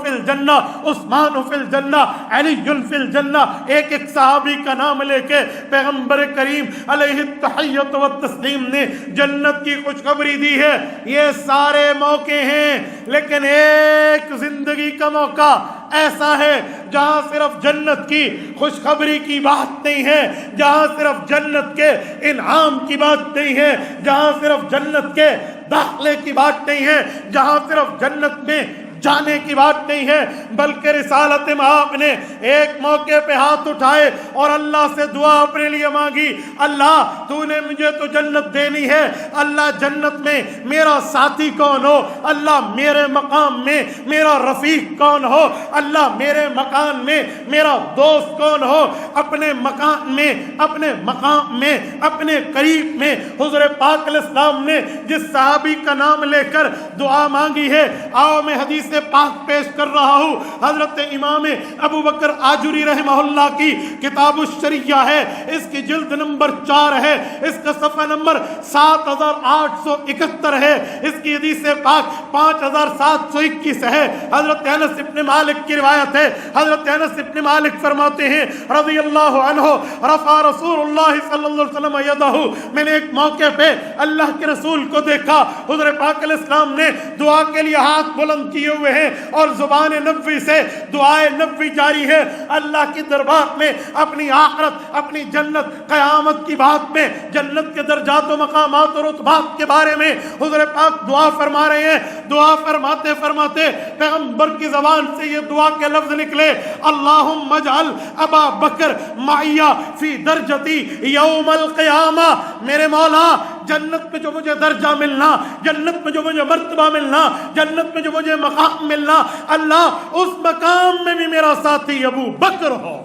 فی الجنہ، عثمان فی الجنہ، علی فی الجنہ، ایک ایک صحابی کا نام لے کے پیغمبر کریم علیہ التحیۃ والتسلیم نے جنت کی خوشخبری دی ہے۔ یہ سارے موقع ہیں، لیکن ایک زندگی کا موقع ایسا ہے جہاں صرف جنت کی خوشخبری کی بات نہیں ہے، جہاں صرف جنت کے انعام کی بات نہیں ہے، جہاں صرف جنت کے داخلے کی بات نہیں ہے، جہاں صرف جنت میں جانے کی بات نہیں ہے، بلکہ رسالت میں آپ نے ایک موقع پہ ہاتھ اٹھائے اور اللہ سے دعا اپنے لیے مانگی، اللہ تو نے مجھے تو جنت دینی ہے، اللہ جنت میں میرا ساتھی کون ہو، اللہ میرے مقام میں میرا رفیق کون ہو، اللہ میرے مکان میں میرا دوست کون ہو، اپنے مکان میں، اپنے مقام میں، اپنے قریب میں حضور پاک علیہ السلام نے جس صحابی کا نام لے کر دعا مانگی ہے، آؤ میں حدیث پاک پیش کر رہا ہوں۔ حضرت امام ابو بکر آجوری رحمہ اللہ کی کتاب الشریعہ ہے، اس کی جلد نمبر 4 ہے، اس کا صفحہ نمبر 7871 ہے، اس کی حدیث پاک 5721 ہے۔ حضرت انس ابن مالک کی روایت ہے، حضرت انس ابن مالک فرماتے ہیں رضی اللہ عنہ، رفع رسول اللہ صلی اللہ علیہ وسلم یدہ، میں نے ایک موقع پہ اللہ کے رسول کو دیکھا، حضور پاک علیہ السلام نے دعا کے لیے ہاتھ بلند کیے ہوئے ہیں اور زبان نبوی سے دعائے نبوی جاری ہے، اللہ کی دربار میں اپنی آخرت، اپنی جنت، قیامت کی بات میں، جنت کے درجات و مقامات اور رتبات کے بارے میں حضور پاک دعا فرما رہے ہیں۔ دعا فرماتے فرماتے پیغمبر کی زبان سے یہ دعا کے لفظ نکلے، اللہم اجعل ابا بکر معی فی درجتی یوم القیامہ، میرے مولا جنت میں جو مجھے درجہ ملنا، جنت میں جو مجھے مرتبہ ملنا، جنت میں جو مجھے مقام ملنا، اللہ اس مقام میں بھی میرا ساتھی ابو بکر ہو۔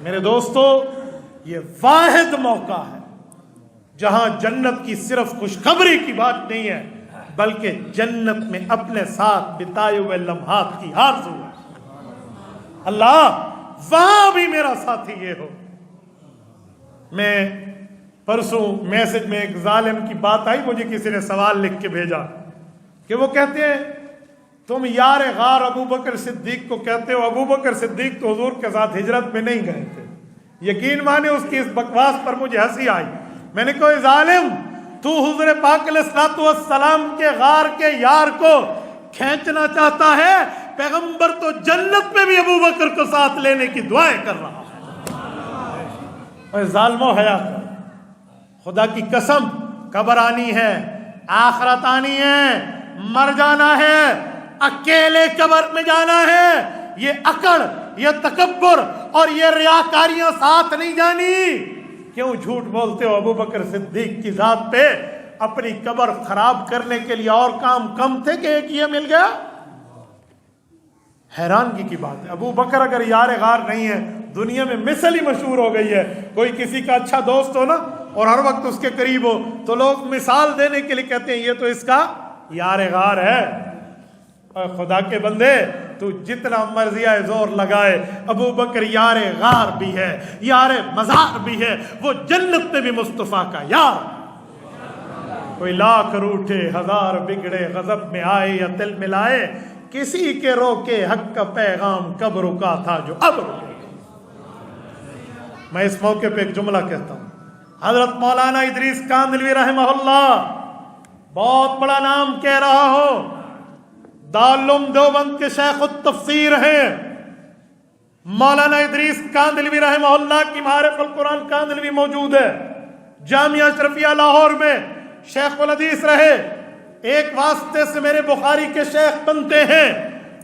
میرے دوستو، یہ واحد موقع ہے جہاں جنت کی صرف خوشخبری کی بات نہیں ہے، بلکہ جنت میں اپنے ساتھ بتائے ہوئے لمحات کی آرزو ہے۔ اللہ وہاں بھی میرا ساتھی یہ ہو۔ میں پرسوں میسج میں ایک ظالم کی بات آئی، مجھے کسی نے سوال لکھ کے بھیجا کہ وہ کہتے ہیں تم یار غار ابو بکر صدیق کو کہتے ہو، ابو بکر صدیق تو حضور کے ساتھ ہجرت میں نہیں گئے تھے۔ یقین مانے اس کی اس بکواس پر مجھے ہنسی آئی۔ میں نے کہا ظالم، تو حضور پاک علیہ الصلوۃ والسلام کے غار کے یار کو کھینچنا چاہتا ہے، پیغمبر تو جنت میں بھی ابو بکر کو ساتھ لینے کی دعائیں کر رہا ہے۔ اے ظالمو، حیا کر، خدا کی قسم، قبر آنی ہے، آخرت آنی ہے، مر جانا ہے، اکیلے قبر میں جانا ہے۔ یہ اکڑ، یہ تکبر اور یہ ریاکاریاں ساتھ نہیں جانی۔ کیوں جھوٹ بولتے ہو ابو بکر صدیق کی ذات پہ؟ اپنی قبر خراب کرنے کے لیے اور کام کم تھے کہ ایک یہ مل گیا؟ حیرانگی کی بات ہے. ابو بکر اگر یار غار نہیں ہے، دنیا میں مثل ہی مشہور ہو گئی ہے. کوئی کسی کا اچھا دوست ہو نا اور ہر وقت اس کے قریب ہو تو لوگ مثال دینے کے لیے کہتے ہیں یہ تو اس کا یار غار ہے. اور خدا کے بندے تو جتنا مرضی ہے زور لگائے، ابو بکر یار غار بھی ہے، یار مزار بھی ہے، وہ جنت میں بھی مصطفیٰ کا یار. کوئی لاکھ روٹھے ہزار بگڑے غضب میں آئے یا دل ملائے، کسی کے روکے حق کا پیغام کب رکا تھا جو اب رکے. میں اس موقع پہ ایک جملہ کہتا ہوں. حضرت مولانا ادریس کاندھلوی رحمہ اللہ بہت بڑا نام کہہ رہا ہو، دارالعلوم دیوبند کے شیخ التفسیر ہیں. مولانا ادریس کاندھلوی رحمہ اللہ کی معارف القرآن کاندھلوی موجود ہے. جامعہ اشرفیہ لاہور میں شیخ الحدیث رہے، ایک واسطے سے میرے بخاری کے شیخ بنتے ہیں.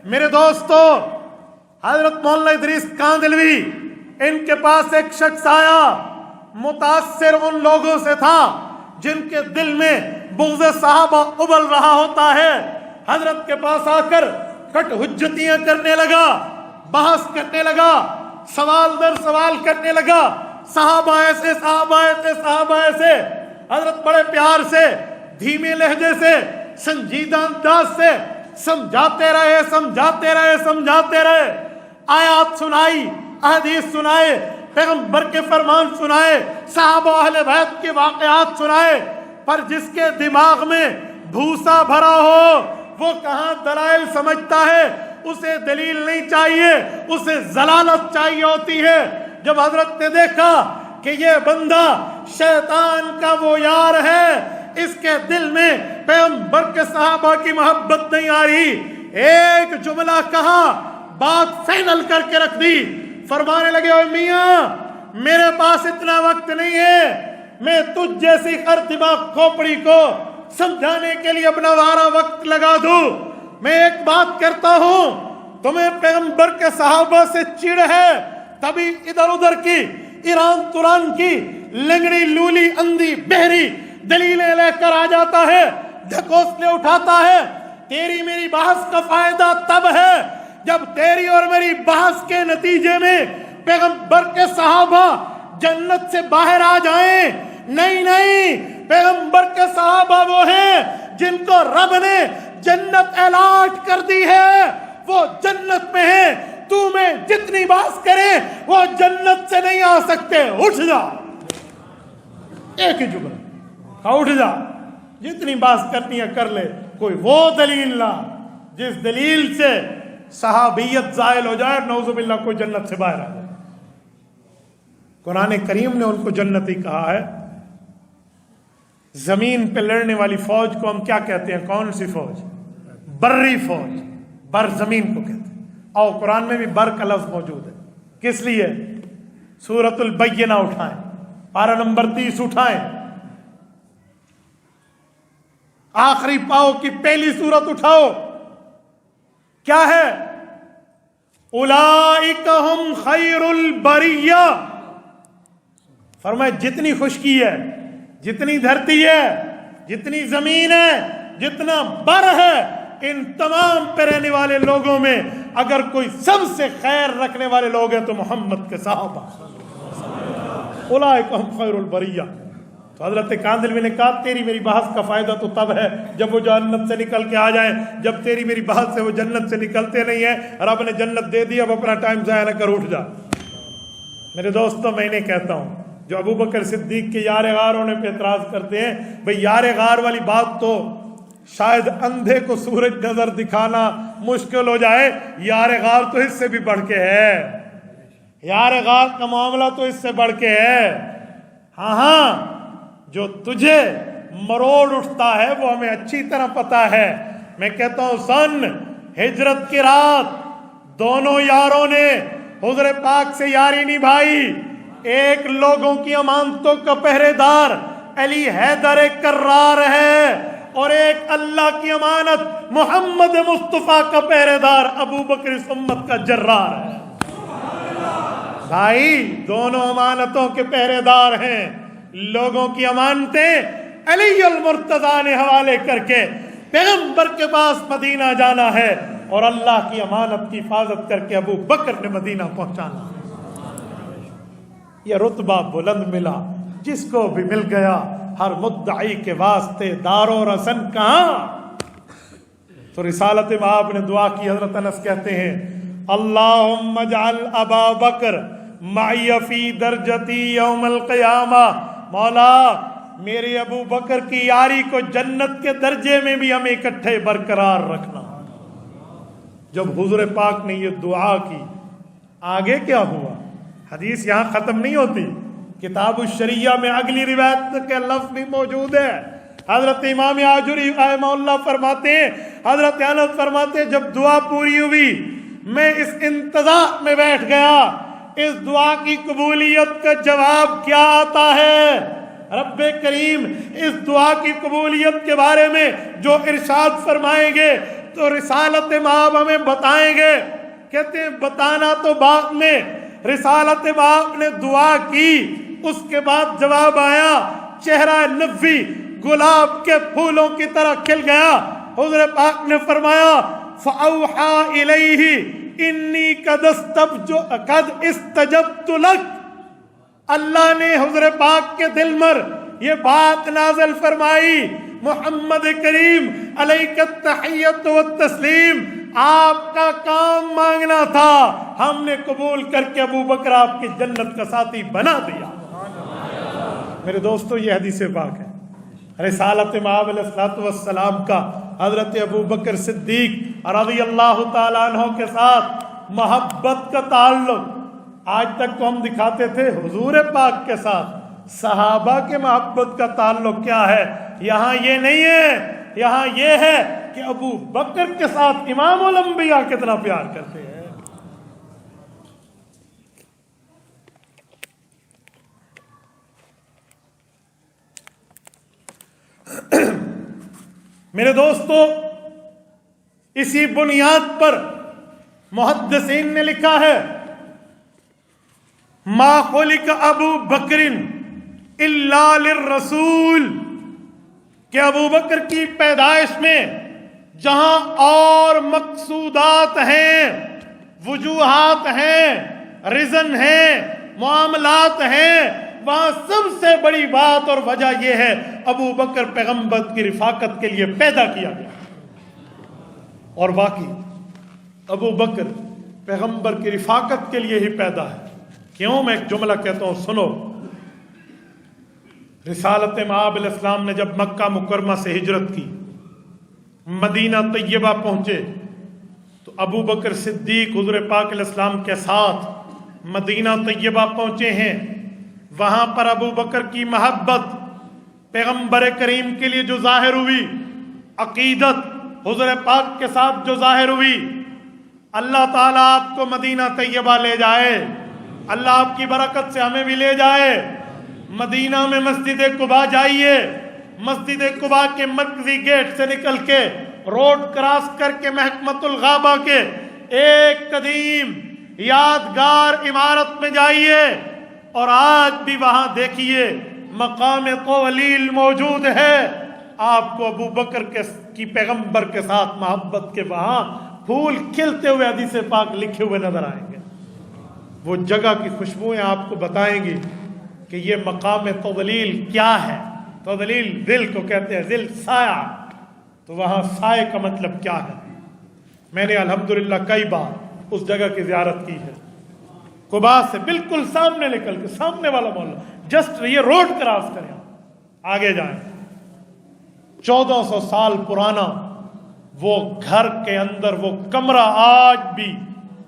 میرے دوستو، حضرت مولانا ادریس کاندھلوی، ان کے پاس ایک شخص آیا، متاثر ان لوگوں سے تھا جن کے دل میں بغض صحابہ ابل رہا ہوتا ہے. حضرت کے پاس آ کر کٹ حجتیاں کرنے لگا، بحث کرنے لگا، سوال در سوال کرنے لگا. صحابہ ایسے، صحابہ ایسے، صحابہ ایسے. حضرت بڑے پیار سے، دھیمے لہجے سے، سنجیدہ انداز سے سمجھاتے رہے، سمجھاتے رہے، سمجھاتے رہے. آیات سنائی، احادیث سنائے، پیغمبر کے فرمان سنائے، صحابہ اہل بیت کے واقعات سنائے. پر جس کے دماغ میں بھوسا بھرا ہو وہ کہاں دلائل سمجھتا ہے؟ اسے دلیل نہیں چاہیے، اسے ضلالت چاہیے ہوتی ہے. جب حضرت نے دیکھا کہ یہ بندہ شیطان کا وہ یار ہے، اس کے دل میں پیغمبر کے صحابہ کی محبت نہیں آ رہی، ایک جملہ کہا، بات فائنل کر کے رکھ دی. فرمانے لگے، اوے میاں، میرے پاس اتنا وقت نہیں ہے میں تجھ جیسی ہر دماغ کھوپڑی کو سمجھانے کے لیے اپنا وارا وقت لگا دوں. میں ایک بات کرتا ہوں، تمہیں پیغمبر کے صحابہ سے چڑ ہے، تبھی ادھر ادھر کی ایران توران کی لنگڑی لولی اندھی بہری دلیلیں لے کر آ جاتا ہے، ڈھکوسلے اٹھاتا ہے. تیری میری بحث کا فائدہ تب ہے جب تیری اور میری بحث کے نتیجے میں پیغمبر کے صحابہ جنت سے باہر آ جائیں. نہیں، پیغمبر کے صحابہ وہ ہیں جن کو رب نے جنت الاٹ کر دی ہے، وہ جنت میں ہیں. تو میں جتنی بات کرے وہ جنت سے نہیں آ سکتے. اٹھ جا، ایک ہی جملہ کہا، اٹھ جا، جتنی بات کرنی ہے کر لے. کوئی وہ دلیل لا جس دلیل سے صحابیت زائل ہو جائے، نعوذ باللہ کوئی جنت سے باہر آ جائے. قرآن کریم نے ان کو جنتی کہا ہے. زمین پہ لڑنے والی فوج کو ہم کیا کہتے ہیں؟ کون سی فوج؟ بری فوج، بر زمین کو کہتے ہیں. اور قرآن میں بھی بر کا لفظ موجود ہے. کس لیے؟ سورۃ البینہ اٹھائیں، پارہ نمبر 30 اٹھائیں، آخری پاؤ کی پہلی سورت اٹھاؤ. کیا ہے؟ اولئک ہم خیر البریہ. فرمائے جتنی خشکی ہے، جتنی دھرتی ہے، جتنی زمین ہے، جتنا بر ہے، ان تمام پہ رہنے والے لوگوں میں اگر کوئی سب سے خیر رکھنے والے لوگ ہیں تو محمد کے صحابہ. اولئک ہم خیر البریہ. تو حضرت کاندھلوی نے کہا تیری میری بحث کا فائدہ تو تب ہے جب وہ جنت سے نکل کے آ جائیں. جب تیری میری بحث سے وہ جنت سے نکلتے نہیں ہیں، رب نے جنت دے دی، اب اپنا ٹائم ضائع نہ کر، اٹھ جا. میرے دوستوں، میں نہیں کہتا ہوں جو ابو بکر صدیق کے یار غار ہونے پہ اعتراض کرتے ہیں، بھئی یار غار والی بات تو شاید اندھے کو سورج نظر دکھانا مشکل ہو جائے، یار غار تو اس سے بھی بڑھ کے ہے. یار غار کا معاملہ تو اس سے بڑھ کے ہے. ہاں، جو تجھے مروڑ اٹھتا ہے وہ ہمیں اچھی طرح پتا ہے. میں کہتا ہوں سن ہجرت کی رات دونوں یاروں نے حضور پاک سے یاری نبھائی. ایک لوگوں کی امانتوں کا پہرے دار علی حیدر کرار ہے، اور ایک اللہ کی امانت محمد مصطفیٰ کا پہرے دار ابو بکر امت کا جرار ہے. بھائی دونوں امانتوں کے پہرے دار ہیں. لوگوں کی امانتیں علی المرتضیٰ نے حوالے کر کے پیغمبر کے پاس مدینہ جانا ہے اور اللہ کی امانت کی حفاظت کر کے ابو بکر نے مدینہ پہنچانا. یہ رتبہ بلند ملا جس کو بھی مل گیا. ہر مدعی کے واسطے دار و رسن کہاں. تو رسالت میں آپ نے دعا کی. حضرت انس کہتے ہیں اللہم اجعل ابا بکر معی فی درجتی یوم القیامہ. مولا میرے ابو بکر کی یاری کو جنت کے درجے میں بھی ہمیں اکٹھے برقرار رکھنا. جب حضور پاک نے یہ دعا کی آگے کیا ہوا؟ حدیث یہاں ختم نہیں ہوتی. کتاب الشریعہ میں اگلی روایت کے لفظ بھی موجود ہے. حضرت امام آجری رحمہ اللہ فرماتے ہیں, حضرت انس فرماتے ہیں جب دعا پوری ہوئی میں اس انتظار میں بیٹھ گیا اس دعا کی قبولیت کا جواب کیا آتا ہے. رب کریم اس دعا کی قبولیت کے بارے میں جو ارشاد فرمائیں گے تو رسالت مآب ہمیں بتائیں گے. کہتے ہیں بتانا تو بعد میں, رسالت مآب نے دعا کی اس کے بعد جواب آیا, چہرہ نبوی گلاب کے پھولوں کی طرح کھل گیا. حضور پاک نے فرمایا فَأَوْحَى إِلَيْهِ إِنِّي قَدْ اسْتَجَبْتُ لَكَ. اللہ نے حضور پاک کے دل پر یہ بات نازل فرمائی, محمد کریم علیہ التحیۃ والتسلیم, آپ کا کام مانگنا تھا, ہم نے قبول کر کے ابو بکر آپ کی جنت کا ساتھی بنا دیا. میرے دوستو یہ حدیث پاک ہے. رسالت مآب علیہ الصلوۃ والسلام کا حضرت ابو بکر صدیق رضی اللہ تعالیٰ عنہ کے ساتھ محبت کا تعلق آج تک تو ہم دکھاتے تھے حضور پاک کے ساتھ, صحابہ کے محبت کا تعلق کیا ہے یہاں یہ نہیں ہے. یہاں یہ ہے کہ ابو بکر کے ساتھ امام الانبیاء کتنا پیار کرتے ہیں. میرے دوستو اسی بنیاد پر محدثین نے لکھا ہے ما خلق ابو بکر الا للرسول, کہ ابو بکر کی پیدائش میں جہاں اور مقصودات ہیں, وجوہات ہیں, رزن ہیں, معاملات ہیں, وہاں سب سے بڑی بات اور وجہ یہ ہے ابو بکر پیغمبر کی رفاقت کے لیے پیدا کیا گیا. اور واقعی ابو بکر پیغمبر کی رفاقت کے لیے ہی پیدا ہے. کیوں؟ میں ایک جملہ کہتا ہوں سنو. رسالت مآب علیہ السلام نے جب مکہ مکرمہ سے ہجرت کی, مدینہ طیبہ پہنچے تو ابو بکر صدیق حضور پاک علیہ السلام کے ساتھ مدینہ طیبہ پہنچے ہیں. وہاں پر ابو بکر کی محبت پیغمبر کریم کے لیے جو ظاہر ہوئی, عقیدت حضور پاک کے ساتھ جو ظاہر ہوئی, اللہ تعالیٰ آپ کو مدینہ طیبہ لے جائے, اللہ آپ کی برکت سے ہمیں بھی لے جائے. مدینہ میں مسجد قباء جائیے, مسجد قباء کے مرکزی گیٹ سے نکل کے روڈ کراس کر کے محکمۃ الغابہ کے ایک قدیم یادگار عمارت میں جائیے اور آج بھی وہاں دیکھیے مقام طویل موجود ہے. آپ کو ابو بکر کی پیغمبر کے ساتھ محبت کے وہاں پھول کھلتے ہوئے حدیث پاک لکھے ہوئے نظر آئیں گے. وہ جگہ کی خوشبوئیں آپ کو بتائیں گی کہ یہ مقام طویل کیا ہے. طویل دل کو کہتے ہیں, ذل سایہ. تو وہاں سائے کا مطلب کیا ہے؟ میں نے الحمدللہ کئی بار اس جگہ کی زیارت کی ہے. قباء سے بالکل سامنے نکل کے, سامنے والا محلہ, جسٹ یہ روڈ کراس کریں, آگے جائیں. 1400 سال پرانا وہ گھر کے اندر وہ کمرہ آج بھی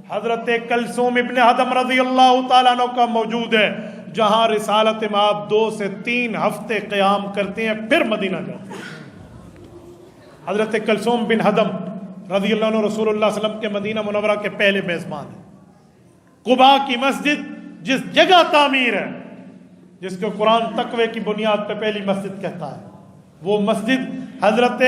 حضرت کلثوم ابن حدم رضی اللہ تعالیٰ عنہ کا موجود ہے, جہاں رسالت مآب 2 سے 3 ہفتے قیام کرتے ہیں پھر مدینہ جاتے ہیں. حضرت کلثوم بن حدم رضی اللہ عنہ رسول اللہ صلی اللہ علیہ وسلم کے مدینہ منورہ کے پہلے میزبان ہیں. قباء کی مسجد جس جگہ تعمیر ہے, جس کو قرآن تقوی کی بنیاد پہ پہلی مسجد کہتا ہے, وہ مسجد حضرت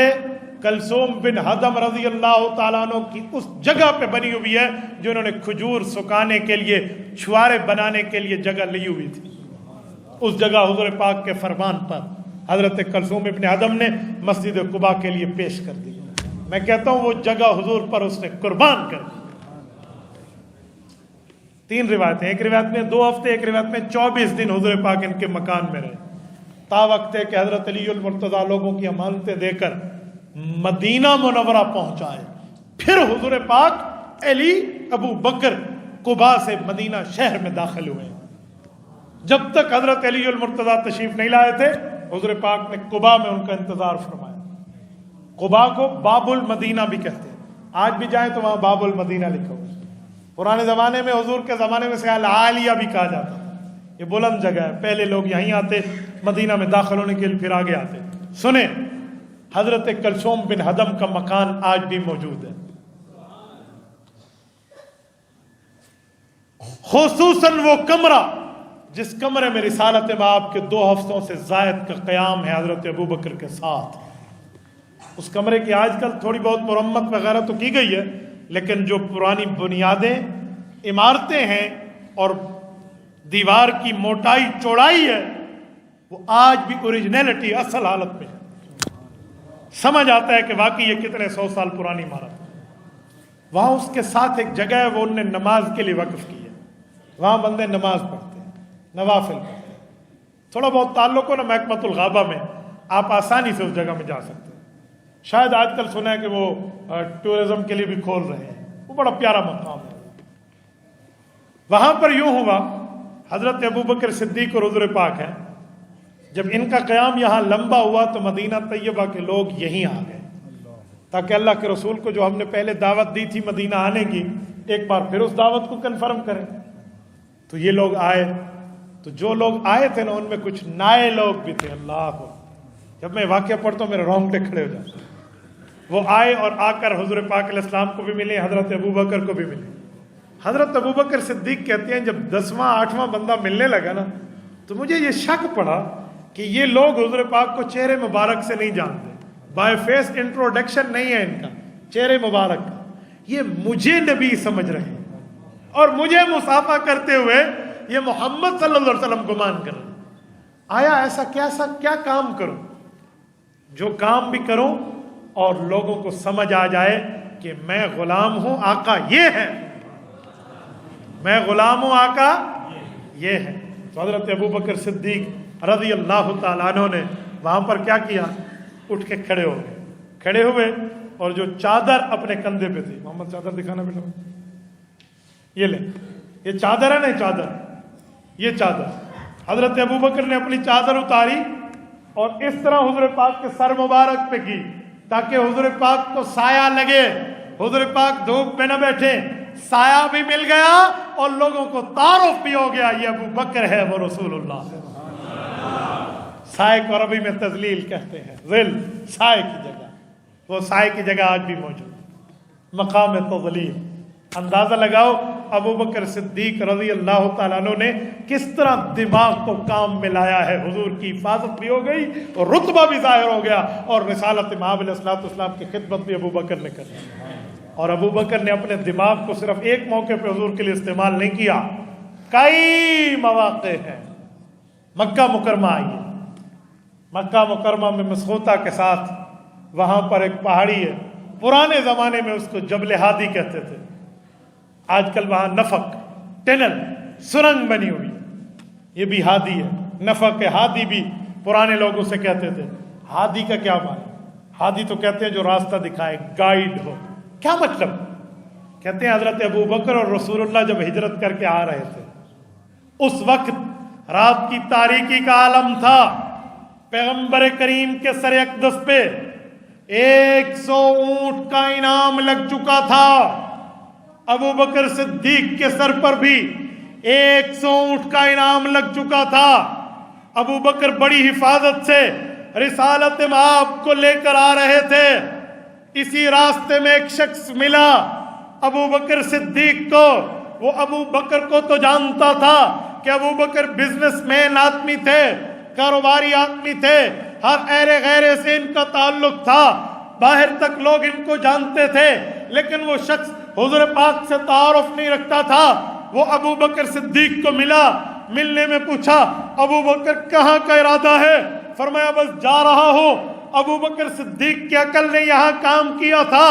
کلثوم بن حدم رضی اللہ تعالیٰ عنہ کی اس جگہ پہ بنی ہوئی ہے جو انہوں نے کھجور سکانے کے لیے, چھوارے بنانے کے لیے جگہ لی ہوئی تھی. اس جگہ حضور پاک کے فرمان پر حضرت کلثوم ابن ہدم نے مسجد قباء کے لیے پیش کر دی. میں کہتا ہوں وہ جگہ حضور پر اس نے قربان کر دی. 3 روایتیں، ایک روایت میں 2 ہفتے، ایک روایت میں 24 دن حضور پاک ان کے مکان میں رہے، تا وقت ہے کہ حضرت علی المرتضیٰ لوگوں کی امانتیں دے کر مدینہ منورہ پہنچائے. پھر حضور پاک علی ابو بکر قباء سے مدینہ شہر میں داخل ہوئے. جب تک حضرت علی المرتضیٰ تشریف نہیں لائے تھے حضور پاک نے قباء میں ان کا انتظار فرمایا. قباء کو باب المدینہ بھی کہتے ہیں، آج بھی جائیں تو وہاں باب المدینہ لکھا ہوا ہے. پرانے زمانے میں حضور کے زمانے میں سے العالیہ بھی کہا جاتا تھا. یہ بلند جگہ ہے، پہلے لوگ یہیں آتے، مدینہ میں داخل ہونے کے لیے پھر آگے آتے. سنیں، حضرت کلثوم بن ہدم کا مکان آج بھی موجود ہے. خصوصاً وہ کمرہ جس کمرے میں رسالت مآب کے 2 ہفتوں سے زائد کا قیام ہے حضرت ابو بکر کے ساتھ. اس کمرے کی آج کل تھوڑی بہت مرمت وغیرہ تو کی گئی ہے، لیکن جو پرانی بنیادیں، عمارتیں ہیں اور دیوار کی موٹائی چوڑائی ہے وہ آج بھی اوریجنلٹی اصل حالت میں ہے. سمجھ آتا ہے کہ واقعی یہ کتنے 100 سال پرانی عمارت ہے. وہاں اس کے ساتھ ایک جگہ ہے وہ انہوں نے نماز کے لیے وقف کی ہے. وہاں بندے نماز پڑھتے ہیں، نوافل پڑھتے ہیں. تھوڑا بہت تعلق ہو نا محکمۃ الغابہ میں، آپ آسانی سے اس جگہ میں جا سکتے ہیں. شاید آج کل سنا ہے کہ وہ ٹورزم کے لیے بھی کھول رہے ہیں. وہ بڑا پیارا مقام ہے. وہاں پر یوں ہوا، حضرت ابو بکر صدیق اور حضور پاک ہیں، جب ان کا قیام یہاں لمبا ہوا تو مدینہ طیبہ کے لوگ یہیں آ گئے تاکہ اللہ کے رسول کو جو ہم نے پہلے دعوت دی تھی مدینہ آنے کی، ایک بار پھر اس دعوت کو کنفرم کریں. تو یہ لوگ آئے. تو جو لوگ آئے تھے نا ان میں کچھ نئے لوگ بھی تھے. اللہ کو جب میں واقعہ پڑھتا ہوں میرے رونگٹے کھڑے ہو جاتے ہیں. وہ آئے اور آ کر حضور پاک علیہ السلام کو بھی ملے، حضرت ابو بکر کو بھی ملے. حضرت ابو بکر صدیق کہتے ہیں جب 10واں 8واں بندہ ملنے لگا نا تو مجھے یہ شک پڑا کہ یہ لوگ حضور پاک کو چہرے مبارک سے نہیں جانتے، بائی فیس انٹروڈکشن نہیں ہے ان کا چہرے مبارک کا. یہ مجھے نبی سمجھ رہے ہیں اور مجھے مصافحہ کرتے ہوئے یہ محمد صلی اللہ علیہ وسلم کو مان کر رہے ہیں. آیا ایسا کیا کام کروں جو کام بھی کروں اور لوگوں کو سمجھ آ جائے کہ میں غلام ہوں، آقا یہ ہے، میں غلام ہوں، آقا یہ ہے. تو حضرت ابو بکر صدیق رضی اللہ تعالیٰ عنہ نے وہاں پر کیا کیا، اٹھ کے کھڑے ہوئے اور جو چادر اپنے کندھے پہ تھی، محمد چادر دکھانا بیٹا، یہ لے، یہ چادر ہے نا، چادر، یہ چادر حضرت ابو بکر نے اپنی چادر اتاری اور اس طرح حضور پاک کے سر مبارک پہ کی تاکہ حضور پاک کو سایہ لگے، حضور پاک دھوپ پہ نہ بیٹھے. سایہ بھی مل گیا اور لوگوں کو تعارف بھی ہو گیا یہ ابو بکر ہے، وہ رسول اللہ. سائے کو عربی میں تذلیل کہتے ہیں، ظل، سائے کی جگہ. وہ سائے کی جگہ آج بھی موجود ہے، مقام تذلیل. اندازہ لگاؤ ابو بکر صدیق رضی اللہ تعالیٰ عنہ نے کس طرح دماغ کو کام میں لایا ہے. حضور کی حفاظت بھی ہو گئی اور رتبہ بھی ظاہر ہو گیا اور رسالت مآب علیہ السلام کی خدمت بھی ابو بکر نے کر لی. اور ابو بکر نے اپنے دماغ کو صرف ایک موقع پہ حضور کے لیے استعمال نہیں کیا، کئی مواقع ہیں. مکہ مکرمہ آئیے، مکہ مکرمہ میں مسغوطہ کے ساتھ وہاں پر ایک پہاڑی ہے، پرانے زمانے میں اس کو جبل ہادی کہتے تھے. آج کل وہاں نفق، ٹنل، سرنگ بنی ہوئی، یہ بھی ہادی ہے. نفق ہادی بھی پرانے لوگوں سے کہتے تھے. ہادی کا کیا معنی؟ ہادی تو کہتے ہیں جو راستہ دکھائے، گائیڈ ہو. کیا مطلب؟ کہتے ہیں حضرت ابو بکر اور رسول اللہ جب ہجرت کر کے آ رہے تھے اس وقت رات کی تاریکی کا عالم تھا. پیغمبر کریم کے سر اقدس پہ 100 اونٹ کا انعام لگ چکا تھا. ابو بکر صدیق کے سر پر بھی 100 اونٹ کا انعام لگ چکا تھا. ابو بکر بڑی حفاظت سے رسالت مآب کو لے کر آ رہے تھے. اسی راستے میں ایک شخص ملا ابو بکر صدیق کو. وہ ابو بکر کو تو جانتا تھا کہ ابو بکر بزنس مین آدمی تھے، کاروباری آدمی تھے، ہر ایرے غیرے سے ان کا تعلق تھا، باہر تک لوگ ان کو جانتے تھے. لیکن وہ شخص حضور پاک سے تعارف نہیں رکھتا تھا. وہ ابو بکر صدیق کو ملا، ملنے میں پوچھا ابو بکر کہاں کا ارادہ ہے؟ فرمایا بس جا رہا ہو. ابو بکر صدیق کی عقل نے یہاں کام کیا تھا.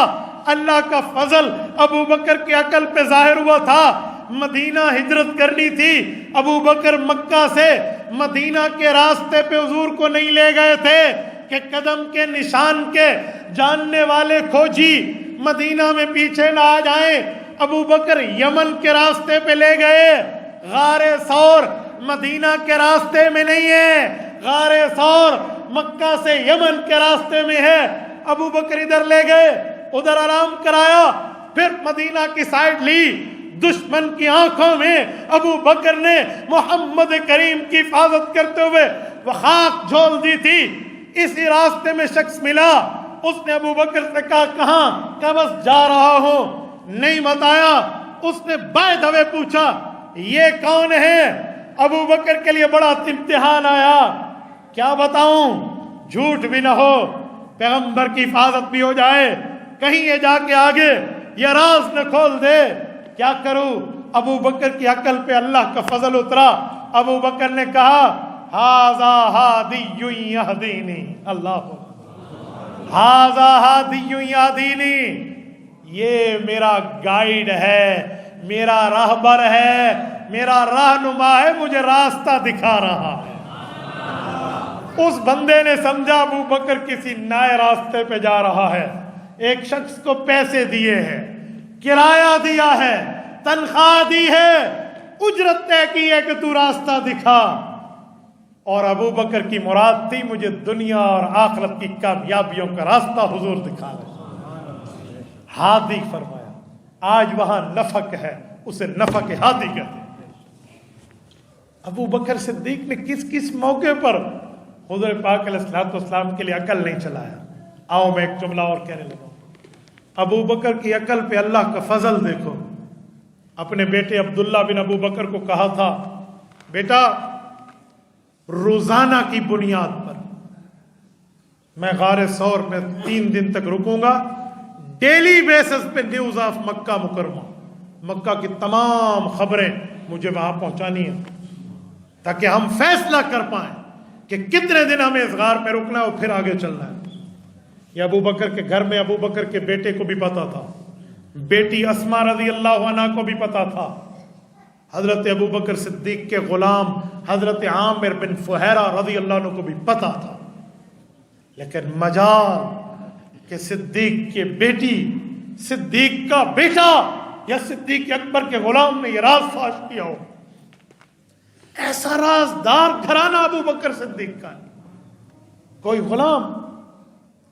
اللہ کا فضل ابو بکر کی عقل پہ ظاہر ہوا تھا. مدینہ ہجرت کرنی تھی. ابو بکر مکہ سے مدینہ کے راستے پہ حضور کو نہیں لے گئے تھے کہ قدم کے نشان کے جاننے والے کھوجی مدینہ میں پیچھے نہ آ جائیں. ابو بکر یمن کے راستے پہ لے گئے. غار ثور مدینہ کے راستے میں نہیں ہے, غار ثور مکہ سے یمن کے راستے میں ہے. ابو بکر ادھر لے گئے, ادھر آرام کرایا, پھر مدینہ کی سائڈ لی. دشمن کی آنکھوں میں ابو بکر نے محمد کریم کی حفاظت کرتے ہوئے وہ خاک جھول دی تھی. اسی راستے میں شخص ملا, اس نے ابو بکر سے کہا کہاں؟ کہا بس جا رہا ہوں. نہیں بتایا. اس نے بائے دھوے پوچھا یہ کون ہے؟ ابو بکر کے لیے بڑا امتحان آیا. کیا بتاؤں؟ جھوٹ بھی نہ ہو, پیغمبر کی حفاظت بھی ہو جائے, کہیں یہ جا کے آگے یہ راز نہ کھول دے. کیا کروں؟ ابو بکر کی عقل پہ اللہ کا فضل اترا. ابو بکر نے کہا ھذا ھادی یہدینی. اللہ ھذا ھادی یہدینی, یہ میرا گائیڈ ہے, میرا راہبر ہے, میرا رہنما ہے, مجھے راستہ دکھا رہا ہے. اس بندے نے سمجھا ابو بکر کسی نئے راستے پہ جا رہا ہے. ایک شخص کو پیسے دیے ہیں, کرایہ دیا ہے, تنخواہ دی ہے, اجرت طے کی ہے کہ تو راستہ دکھا. اور ابو بکر کی مراد تھی مجھے دنیا اور آخرت کی کامیابیوں کا راستہ حضور دکھا رہے. ہادی فرمایا. آج وہاں نفق ہے, اسے نفق ہادی کہتے ہیں. ابو بکر صدیق نے کس کس موقع پر حضور پاک علیہ الصلوۃ والسلام کے لیے عقل نہیں چلایا. آؤ میں ایک جملہ اور کہنے لگا. ابو بکر کی عقل پہ اللہ کا فضل دیکھو. اپنے بیٹے عبداللہ بن ابو بکر کو کہا تھا بیٹا روزانہ کی بنیاد پر میں غار ثور میں 3 دن تک رکوں گا. ڈیلی بیسس پہ نیوز آف مکہ مکرمہ, مکہ کی تمام خبریں مجھے وہاں پہنچانی ہیں تاکہ ہم فیصلہ کر پائیں کہ کتنے دن ہمیں اس غار پہ رکنا ہے اور پھر آگے چلنا ہے. یہ ابو بکر کے گھر میں ابو بکر کے بیٹے کو بھی پتا تھا, بیٹی اسما رضی اللہ عنہا کو بھی پتا تھا, حضرت ابو بکر صدیق کے غلام حضرت عامر بن فہیرہ رضی اللہ عنہ کو بھی پتا تھا. لیکن مجال کہ صدیق کی بیٹی, صدیق کا بیٹا یا صدیق اکبر کے غلام نے یہ راز فاش کیا ہو. ایسا رازدار گھرانہ ابو بکر صدیق کا. کوئی غلام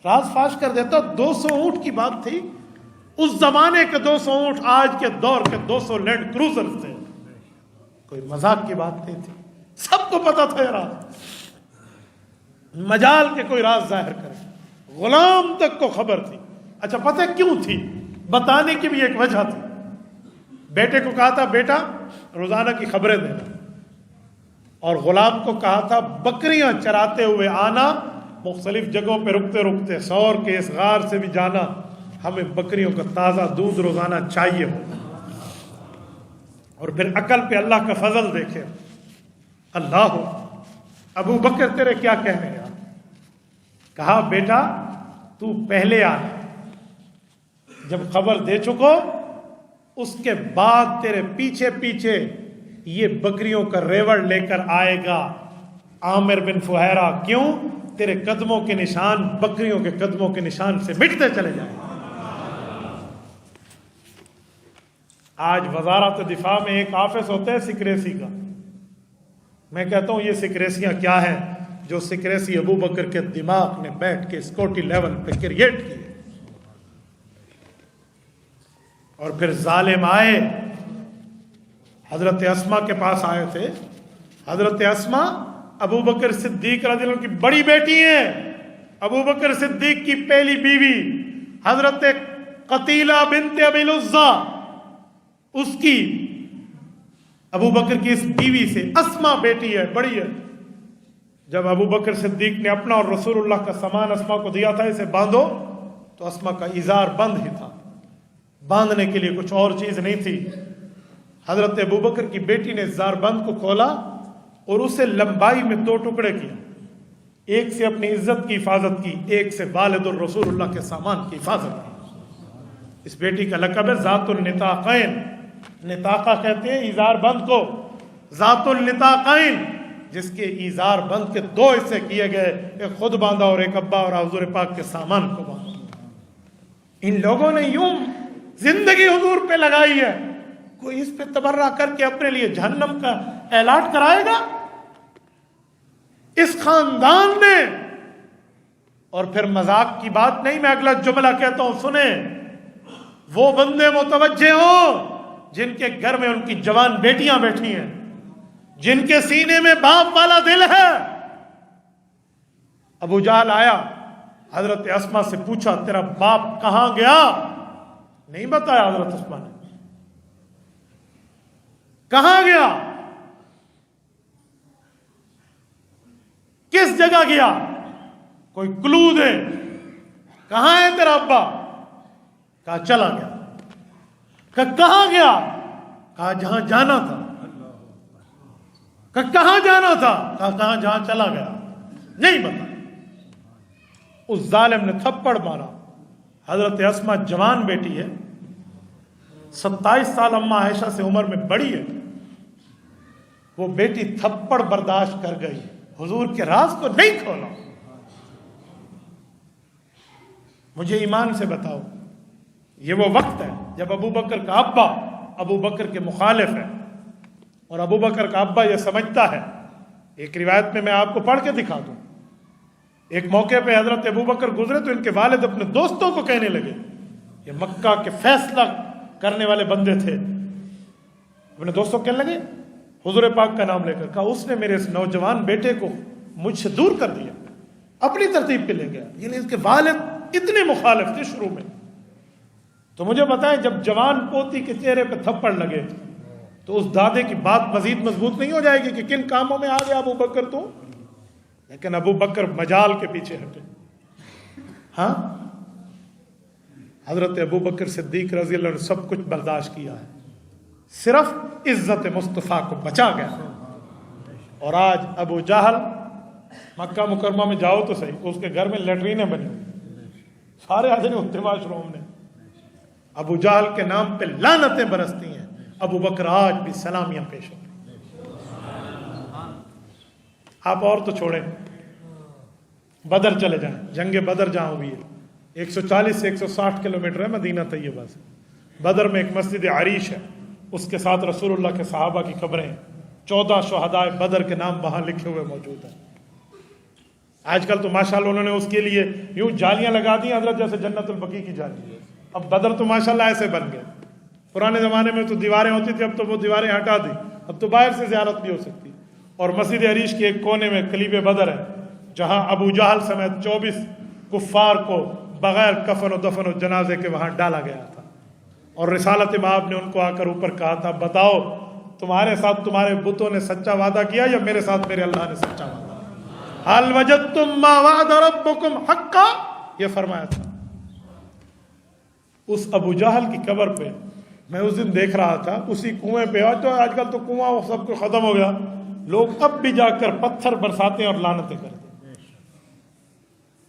راز فاش کر دیتا. 200 اونٹ کی بات تھی, اس زمانے کے 200 اونٹ آج کے دور کے 200 لینڈ کروزر تھے. کوئی مذاق کی بات نہیں تھی, سب کو پتا تھا یہ راز. مجال کے کوئی راز ظاہر کرے, غلام تک کو خبر تھی. اچھا پتہ کیوں تھی؟ بتانے کی بھی ایک وجہ تھی. بیٹے کو کہا تھا بیٹا روزانہ کی خبریں دینا, اور غلام کو کہا تھا بکریاں چراتے ہوئے آنا, مختلف جگہوں پہ رکتے رکتے ثور کے اس غار سے بھی جانا, ہمیں بکریوں کا تازہ دودھ روزانہ چاہیے ہو. اور پھر عقل پہ اللہ کا فضل دیکھے. اللہ ہو ابو بکر تیرے کیا کہنے ہیں؟ کہا بیٹا تو پہلے آ, جب خبر دے چکو اس کے بعد تیرے پیچھے پیچھے یہ بکریوں کا ریوڑ لے کر آئے گا عامر بن فہیرہ. کیوں؟ تیرے قدموں کے نشان بکریوں کے قدموں کے نشان سے مٹتے چلے جائیں. آج وزارت دفاع میں ایک آفس ہوتا ہے سیکریسی کا. میں کہتا ہوں یہ سیکریسیاں کیا ہیں جو سیکریسی ابو بکر کے دماغ نے بیٹھ کے سکوٹی لیول پہ کریٹ کی. اور پھر ظالم آئے, حضرت اسما کے پاس آئے تھے. حضرت اسما ابو بکر صدیق رضی اللہ عنہ کی بڑی بیٹی ہیں, ابو بکر صدیق کی پہلی بیوی حضرت قتیلہ بنت ابی العزا, اس کی ابو بکر کی اس بیوی سے اسما بیٹی ہے, بڑی ہے. جب ابو بکر صدیق نے اپنا اور رسول اللہ کا سامان اسما کو دیا تھا اسے باندھو, تو اسما کا ازار بند ہی تھا, باندھنے کے لیے کچھ اور چیز نہیں تھی. حضرت ابو بکر کی بیٹی نے ازار بند کو کھولا اور اسے لمبائی میں 2 ٹکڑے کیا. ایک سے اپنی عزت کی حفاظت کی، ایک سے والد الرسول اللہ کے سامان کی حفاظت کی۔ اس بیٹی کا لقب ہے ذات النطاقین، نطاقہ کہتے ہیں ایزار بند کو، ذات النطاقین جس کے ایزار بند کے دو حصے کیے گئے، ایک خود باندھا اور ایک ابا اور حضور پاک کے سامان کو باندھا۔ ان لوگوں نے یوں زندگی حضور پہ لگائی ہے، کوئی اس پہ تبرہ کر کے اپنے لیے جہنم کا اعلان کرائے گا؟ اس خاندان نے، اور پھر مذاق کی بات نہیں، میں اگلا جملہ کہتا ہوں سنیں، وہ بندے متوجہ ہوں جن کے گھر میں ان کی جوان بیٹیاں بیٹھی ہیں، جن کے سینے میں باپ والا دل ہے۔ ابو جہل آیا، حضرت اسماء سے پوچھا تیرا باپ کہاں گیا؟ نہیں بتایا حضرت اسماء نے، کہاں گیا، کس جگہ گیا، کوئی کلو دے، کہاں ہے تیرا ابا؟ کہا چلا گیا۔ کہا کہاں گیا؟ کہا جہاں جانا تھا۔ کہا کہاں جانا تھا؟ کہا کہاں جہاں چلا گیا، نہیں بتا۔ اس ظالم نے تھپڑ مارا۔ حضرت اسماء جوان بیٹی ہے، 27 سال اماں عائشہ سے عمر میں بڑی ہے، وہ بیٹی تھپڑ برداشت کر گئی، حضور کے راز کو نہیں کھولا۔ مجھے ایمان سے بتاؤ، یہ وہ وقت ہے جب ابو بکر کا ابا ابو بکر کے مخالف ہے، اور ابو بکر کا ابا یہ سمجھتا ہے۔ ایک روایت میں آپ کو پڑھ کے دکھا دوں، ایک موقع پہ حضرت ابو بکر گزرے تو ان کے والد اپنے دوستوں کو کہنے لگے، یہ مکہ کے فیصلہ کرنے والے بندے تھے، اپنے دوستوں کہنے لگے حضور پاک کا نام لے کر، کہا اس نے میرے اس نوجوان بیٹے کو مجھ سے دور کر دیا، اپنی ترتیب پہ لے گیا۔ یعنی اس کے والد اتنے مخالف تھے شروع میں۔ تو مجھے بتائیں جب جوان پوتی کے چہرے پہ تھپڑ لگے تو اس دادے کی بات مزید مضبوط نہیں ہو جائے گی کہ کن کاموں میں آ گیا ابو بکر تو؟ لیکن ابو بکر مجال کے پیچھے ہٹے۔ ہاں، حضرت ابو بکر صدیق رضی اللہ عنہ سب کچھ برداشت کیا ہے، صرف عزت مصطفیٰ کو بچا گیا۔ اور آج ابو جہل، مکہ مکرمہ میں جاؤ تو صحیح، اس کے گھر میں لیٹرینیں بنی ہوئی، سارے آدمی اٹھتے واش روم نے، ابو جہل کے نام پہ لعنتیں برستی ہیں، ابو بکر آج بھی سلامیاں پیش ہو۔ آپ اور تو چھوڑیں، بدر چلے جائیں، جنگ بدر جہاں ہوئی ہے 140 سے 160 کلومیٹر ہے مدینہ طیبہ سے۔ بدر میں ایک مسجد عریش ہے، اس کے ساتھ رسول اللہ کے صحابہ کی قبریں، 14 شہداء بدر کے نام وہاں لکھے ہوئے موجود ہیں۔ آج کل تو ماشاءاللہ انہوں نے اس کے لیے یوں جالیاں لگا دی حضرت، جیسے جنت البقیع کی جالی۔ اب بدر تو ماشاءاللہ ایسے بن گئے، پرانے زمانے میں تو دیواریں ہوتی تھی، اب تو وہ دیواریں ہٹا دی، اب تو باہر سے زیارت بھی ہو سکتی۔ اور مسجد عریش کے ایک کونے میں قلیب بدر ہے، جہاں ابو جہل سمیت 24 کفار کو بغیر کفن و دفن و جنازے کے وہاں ڈالا گیا تھا۔ اور رسالت مآب نے ان کو آ کر اوپر کہا تھا بتاؤ تمہارے ساتھ تمہارے بتوں نے سچا وعدہ کیا یا میرے ساتھ میرے اللہ نے سچا وعدہ؟ حل وجدتم ما وعد ربکم حقا، یہ فرمایا تھا۔ اس ابو جہل کی قبر پہ میں اس دن دیکھ رہا تھا، اسی کنویں پہ، آج کل تو کنواں سب کو ختم ہو گیا، لوگ اب بھی جا کر پتھر برساتے ہیں اور لعنتیں کرتے ہیں۔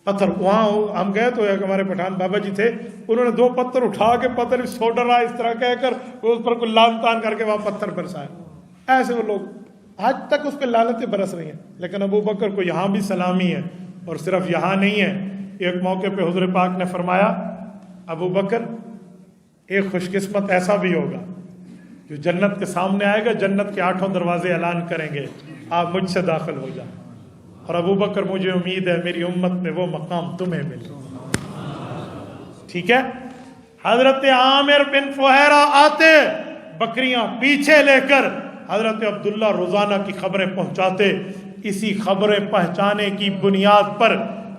پتھر وہاں ہم گئے تو ایک ہمارے پٹھان بابا جی تھے، انہوں نے 2 پتھر اٹھا کے پتھر سوڈرا اس طرح کہہ کر اس پر کوئی لان تان کر کے وہاں پتھر برسائے۔ ایسے وہ لوگ آج تک اس پہ لعنتیں برس رہی ہیں۔ لیکن ابو بکر کو یہاں بھی سلامی ہے، اور صرف یہاں نہیں ہے۔ ایک موقع پہ حضور پاک نے فرمایا ابو بکر ایک خوش قسمت ایسا بھی ہوگا جو جنت کے سامنے آئے گا، جنت کے 8 دروازے اعلان کریں گے آپ مجھ سے داخل ہو جائیں، اور ابو بکر مجھے امید ہے میری امت میں وہ مقام تمہیں ملے۔ ٹھیک ہے، حضرت عامر بن فہیرہ آتے بکریاں پیچھے لے کر، حضرت عبداللہ روزانہ کی خبریں پہنچاتے، اسی خبریں پہنچانے کی بنیاد پر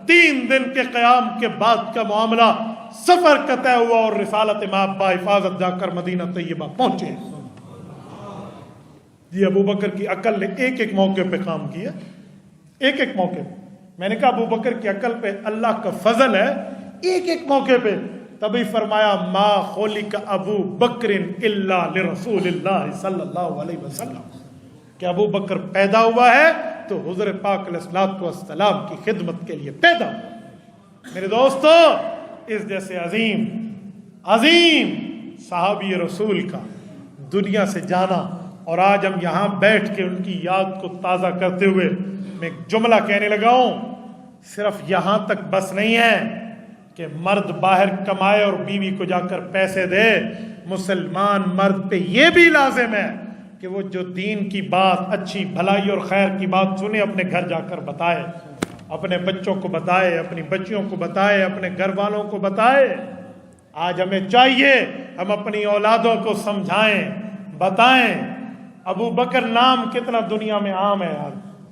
3 دن کے قیام کے بعد کا معاملہ سفر کا طے ہوا، اور رسالت مآب با حفاظت جا کر مدینہ طیبہ پہنچے۔ یہ ابو بکر کی عقل نے ایک ایک موقع پہ کام کیا، ایک ایک موقع پہ۔ میں نے کہا ابو بکر کی عقل پہ اللہ کا فضل ہے، ایک ایک موقع پہ۔ تبھی فرمایا ما خلق ابو بکر الا لرسول اللہ صلی اللہ علیہ وسلم، کہ ابو بکر پیدا ہوا ہے تو حضور پاک علیہ الصلوۃ والسلام کی خدمت کے لیے پیدا ہوا۔ میرے دوستو، اس جیسے عظیم صحابی رسول کا دنیا سے جانا، اور آج ہم یہاں بیٹھ کے ان کی یاد کو تازہ کرتے ہوئے میں ایک جملہ کہنے لگا ہوں، صرف یہاں تک بس نہیں ہے کہ مرد باہر کمائے اور بیوی کو جا کر پیسے دے، مسلمان مرد پہ یہ بھی لازم ہے کہ وہ جو دین کی بات، اچھی بھلائی اور خیر کی بات سنے، اپنے گھر جا کر بتائے، اپنے بچوں کو بتائے، اپنی بچیوں کو بتائے، اپنے گھر والوں کو بتائے۔ آج ہمیں چاہیے ہم اپنی اولادوں کو سمجھائیں، بتائیں۔ ابو بکر نام کتنا دنیا میں عام ہے یار،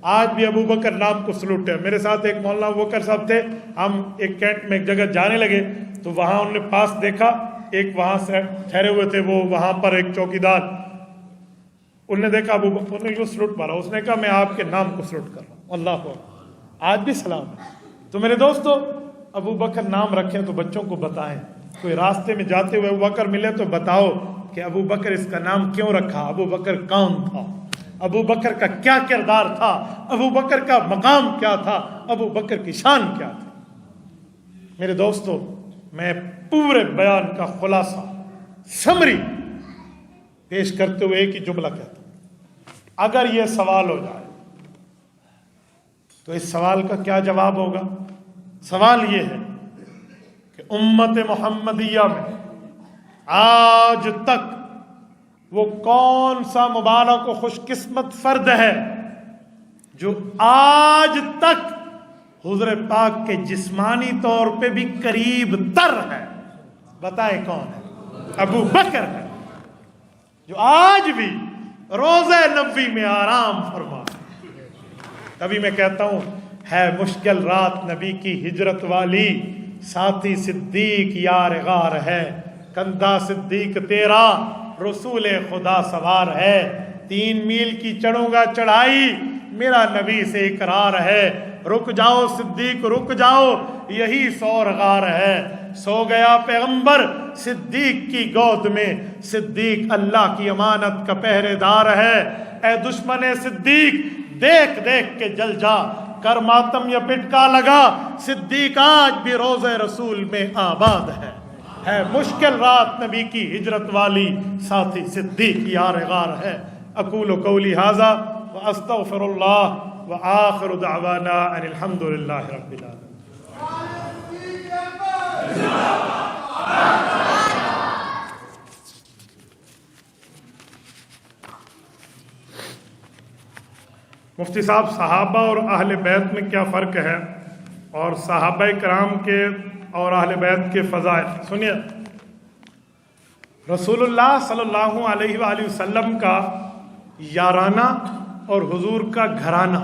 آج بھی ابو بکر نام کو سلوٹ ہے۔ میرے ساتھ ایک مولانا ابو بکر صاحب تھے، ہم ایک کینٹ میں ایک جگہ جانے لگے تو وہاں انہوں نے پاس دیکھا، ایک وہاں سے ٹھہرے ہوئے تھے وہ، وہاں پر ایک چوکیدار، انہوں نے دیکھا ابو بکر نے یوں سلوٹ مارا، اس نے کہا میں آپ کے نام کو سلوٹ کر رہا ہوں۔ اللہ کو آج بھی سلام ہے۔ تو میرے دوستو، ابو بکر نام رکھیں تو بچوں کو بتائیں، کوئی راستے میں جاتے ہوئے ابو بکر ملے تو بتاؤ کہ ابو بکر اس کا نام کیوں رکھا، ابو بکر کون تھا، ابو بکر کا کیا کردار تھا، ابو بکر کا مقام کیا تھا، ابو بکر کی شان کیا تھی۔ میرے دوستو، میں پورے بیان کا خلاصہ سمری پیش کرتے ہوئے ایک ہی جملہ کہتا ہوں، اگر یہ سوال ہو جائے تو اس سوال کا کیا جواب ہوگا؟ سوال یہ ہے کہ امت محمدیہ میں آج تک وہ کون سا مبارک و خوش قسمت فرد ہے جو آج تک حضور پاک کے جسمانی طور پہ بھی قریب تر ہے؟ بتائیں کون ہے؟ ابو بکر ہے، جو آج بھی روضہ نبوی میں آرام فرما۔ تبھی میں کہتا ہوں، ہے مشکل رات نبی کی ہجرت والی، ساتھی صدیق یار غار ہے، کندھا صدیق تیرا رسول خدا سوار ہے، 3 میل کی چڑھوں گا چڑھائی، میرا نبی سے اقرار ہے، رک جاؤ صدیق رک جاؤ، یہی سور غار ہے، سو گیا پیغمبر صدیق کی گود میں، صدیق اللہ کی امانت کا پہرے دار ہے، اے دشمن صدیق دیکھ دیکھ کے جل جا، کر ماتم یا پٹکا لگا، صدیق آج بھی روضہ رسول میں آباد ہے مشکل رات نبی کی ہجرت والی، ساتھی صدیق یار غار ہے۔ اقول قولی ھذا واستغفر اللہ وآخر دعوانا ان الحمد للہ رب العالمین۔ مفتی صاحب، صحابہ اور اہل بیت میں کیا فرق ہے، اور صحابہ کرام کے اور اہل بیت کے فضائل سنیے۔ رسول اللہ صلی اللہ علیہ وآلہ وسلم کا یارانہ اور حضور کا گھرانہ،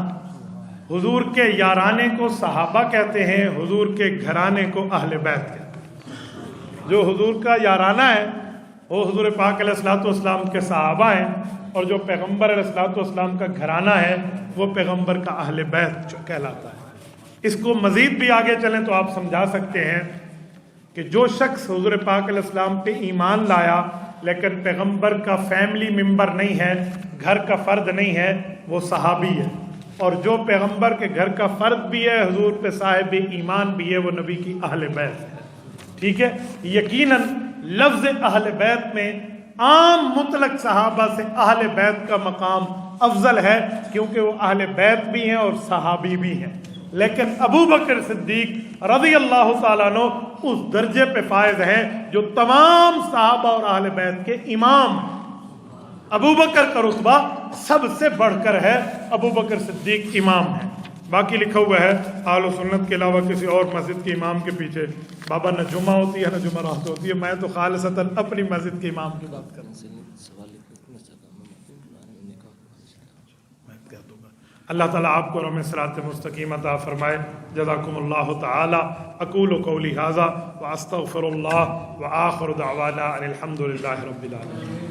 حضور کے یارانے کو صحابہ کہتے ہیں، حضور کے گھرانے کو اہل بیت کہتے ہیں۔ جو حضور کا یارانہ ہے وہ حضور پاک علیہ الصلوۃ والسلام کے صحابہ ہیں، اور جو پیغمبر علیہ الصلوۃ والسلام کا گھرانہ ہے وہ پیغمبر کا اہل بیت جو کہلاتا ہے۔ اس کو مزید بھی آگے چلیں تو آپ سمجھا سکتے ہیں کہ جو شخص حضور پاک علیہ السلام پہ ایمان لایا لیکن پیغمبر کا فیملی ممبر نہیں ہے، گھر کا فرد نہیں ہے، وہ صحابی ہے، اور جو پیغمبر کے گھر کا فرد بھی ہے، حضور پہ صاحب ایمان بھی ہے، وہ نبی کی اہل بیت ہے۔ ٹھیک ہے، یقیناً لفظ اہل بیت میں عام مطلق صحابہ سے اہل بیت کا مقام افضل ہے، کیونکہ وہ اہل بیت بھی ہیں اور صحابی بھی ہیں، لیکن ابو بکر صدیق رضی اللہ تعالیٰ عنہ اس درجے پہ فائز ہیں جو تمام صحابہ اور اہل بیت کے امام۔ ابو بکر کا رتبہ سب سے بڑھ کر ہے، ابو بکر صدیق امام ہے۔ باقی لکھا ہوا ہے اہل سنت کے علاوہ کسی اور مسجد کے امام کے پیچھے بابا نہ جمعہ ہوتی ہے نہ جمعرات ہوتی ہے، میں تو خالصتاً اپنی مسجد کے امام کی بات کروں۔ اللہ تعالیٰ آپ کو اور ہمیں صراط مستقیم عطا فرمائے۔ جزاکم اللہ تعالی۔ اقول قولی ھذا واستغفر اللہ وآخر دعوانا ان الحمد للہ رب العالمین۔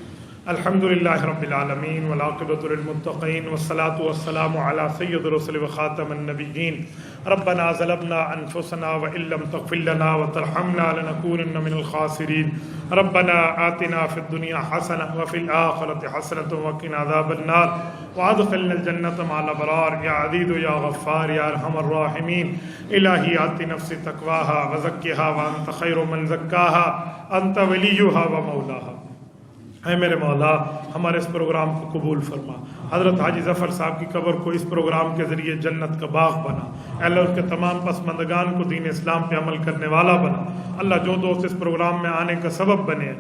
الحمدللہ رب العالمین والعاقبۃ للمتقین والصلاة والسلام علی سید الرسل وخاتم النبیین ربنا ظلمنا انفسنا وان لم تغفر لنا وترحمنا لنکونن من الخاسرین ربنا آتنا فی الدنیا حسنہ وفی الآخرۃ حسنۃ وقنا عذاب النار وادخلنا الجنۃ مع الابرار یا عزیز یا غفار یا ارحم الراحمین الہی آت نفسی تقواها وزکها وانت خیر من زکاها انت ولیها ومولاها۔ اے میرے مولا ہمارے اس پروگرام کو قبول فرما، حضرت حاجی ظفر صاحب کی قبر کو اس پروگرام کے ذریعے جنت کا باغ بنا، اے اللہ اس کے تمام پسماندگان کو دین اسلام پہ عمل کرنے والا بنا۔ اللہ جو دوست اس پروگرام میں آنے کا سبب بنے،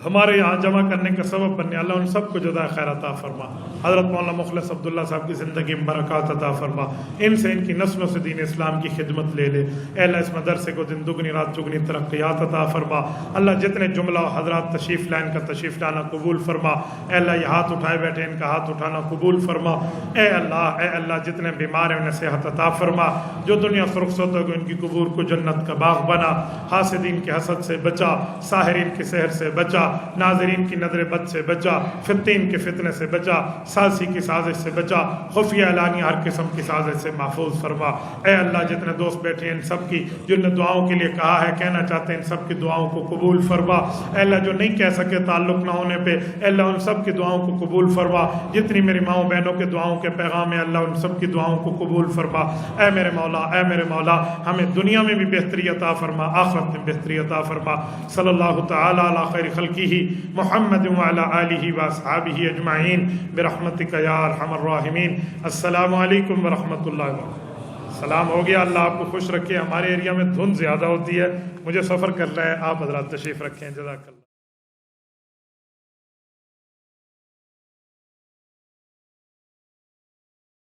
ہمارے یہاں جمع کرنے کا سبب بنے، اللہ ان سب کو جزائے خیر عطا فرما۔ حضرت مولانا مخلص عبداللہ صاحب کی زندگی میں برکات عطا فرما، ان سے ان کی نسلوں سے دین اسلام کی خدمت لے لے۔ اے اللہ اس مدرسے کو دن دگنی رات چگنی ترقیات عطا فرما۔ اللہ جتنے جملہ حضرات تشریف لائن کا تشریف لانا قبول فرما۔ اے اللہ یہ ہاتھ اٹھائے بیٹھے ان کا ہاتھ اٹھانا قبول فرما۔ اے اللہ جتنے بیمار ہیں انہیں صحت عطا فرما، جو دنیا سے رخصت ہو گئے ان کی قبور کو جنت کا باغ بنا۔ حاسدین کی حسد سے بچا، ساحرین کی سحر سے بچا، ناظرین کی نظر بد سے بچا، فتین کے فتنے سے بچا، سازی کی سازش سے بچا، خفیہ اعلانیہ ہر قسم کی سازش سے محفوظ فرما۔ اے اللہ جتنے دوست بیٹھے ہیں ان سب کی، جن نے دعاؤں کے لیے کہا ہے کہنا چاہتے ہیں، ان سب کی دعاؤں کو قبول فرما۔ اے اللہ جو نہیں کہہ سکے تعلق نہ ہونے پہ، اے اللہ ان سب کی دعاؤں کو قبول فرما۔ جتنی میری ماؤں بہنوں کے دعاؤں کے پیغام ہے اللہ ان سب کی دعاؤں کو قبول فرما۔ اے میرے مولا ہمیں دنیا میں بھی بہتری عطا فرما، آخرت میں بہتری عطا فرما۔ صلی اللہ تعالی علی خیر خلقہ محمد وعلی آلہ واصحابہ اجمعین برحمتک یا ارحم الراحمین۔ السلام علیکم ورحمۃ اللہ وبرکاتہ۔ سلام ہو گیا، اللہ آپ کو خوش رکھے۔ ہمارے ایریا میں دھند زیادہ ہوتی ہے، مجھے سفر کرنا ہے، آپ حضرات تشریف رکھیں، جزاک اللہ۔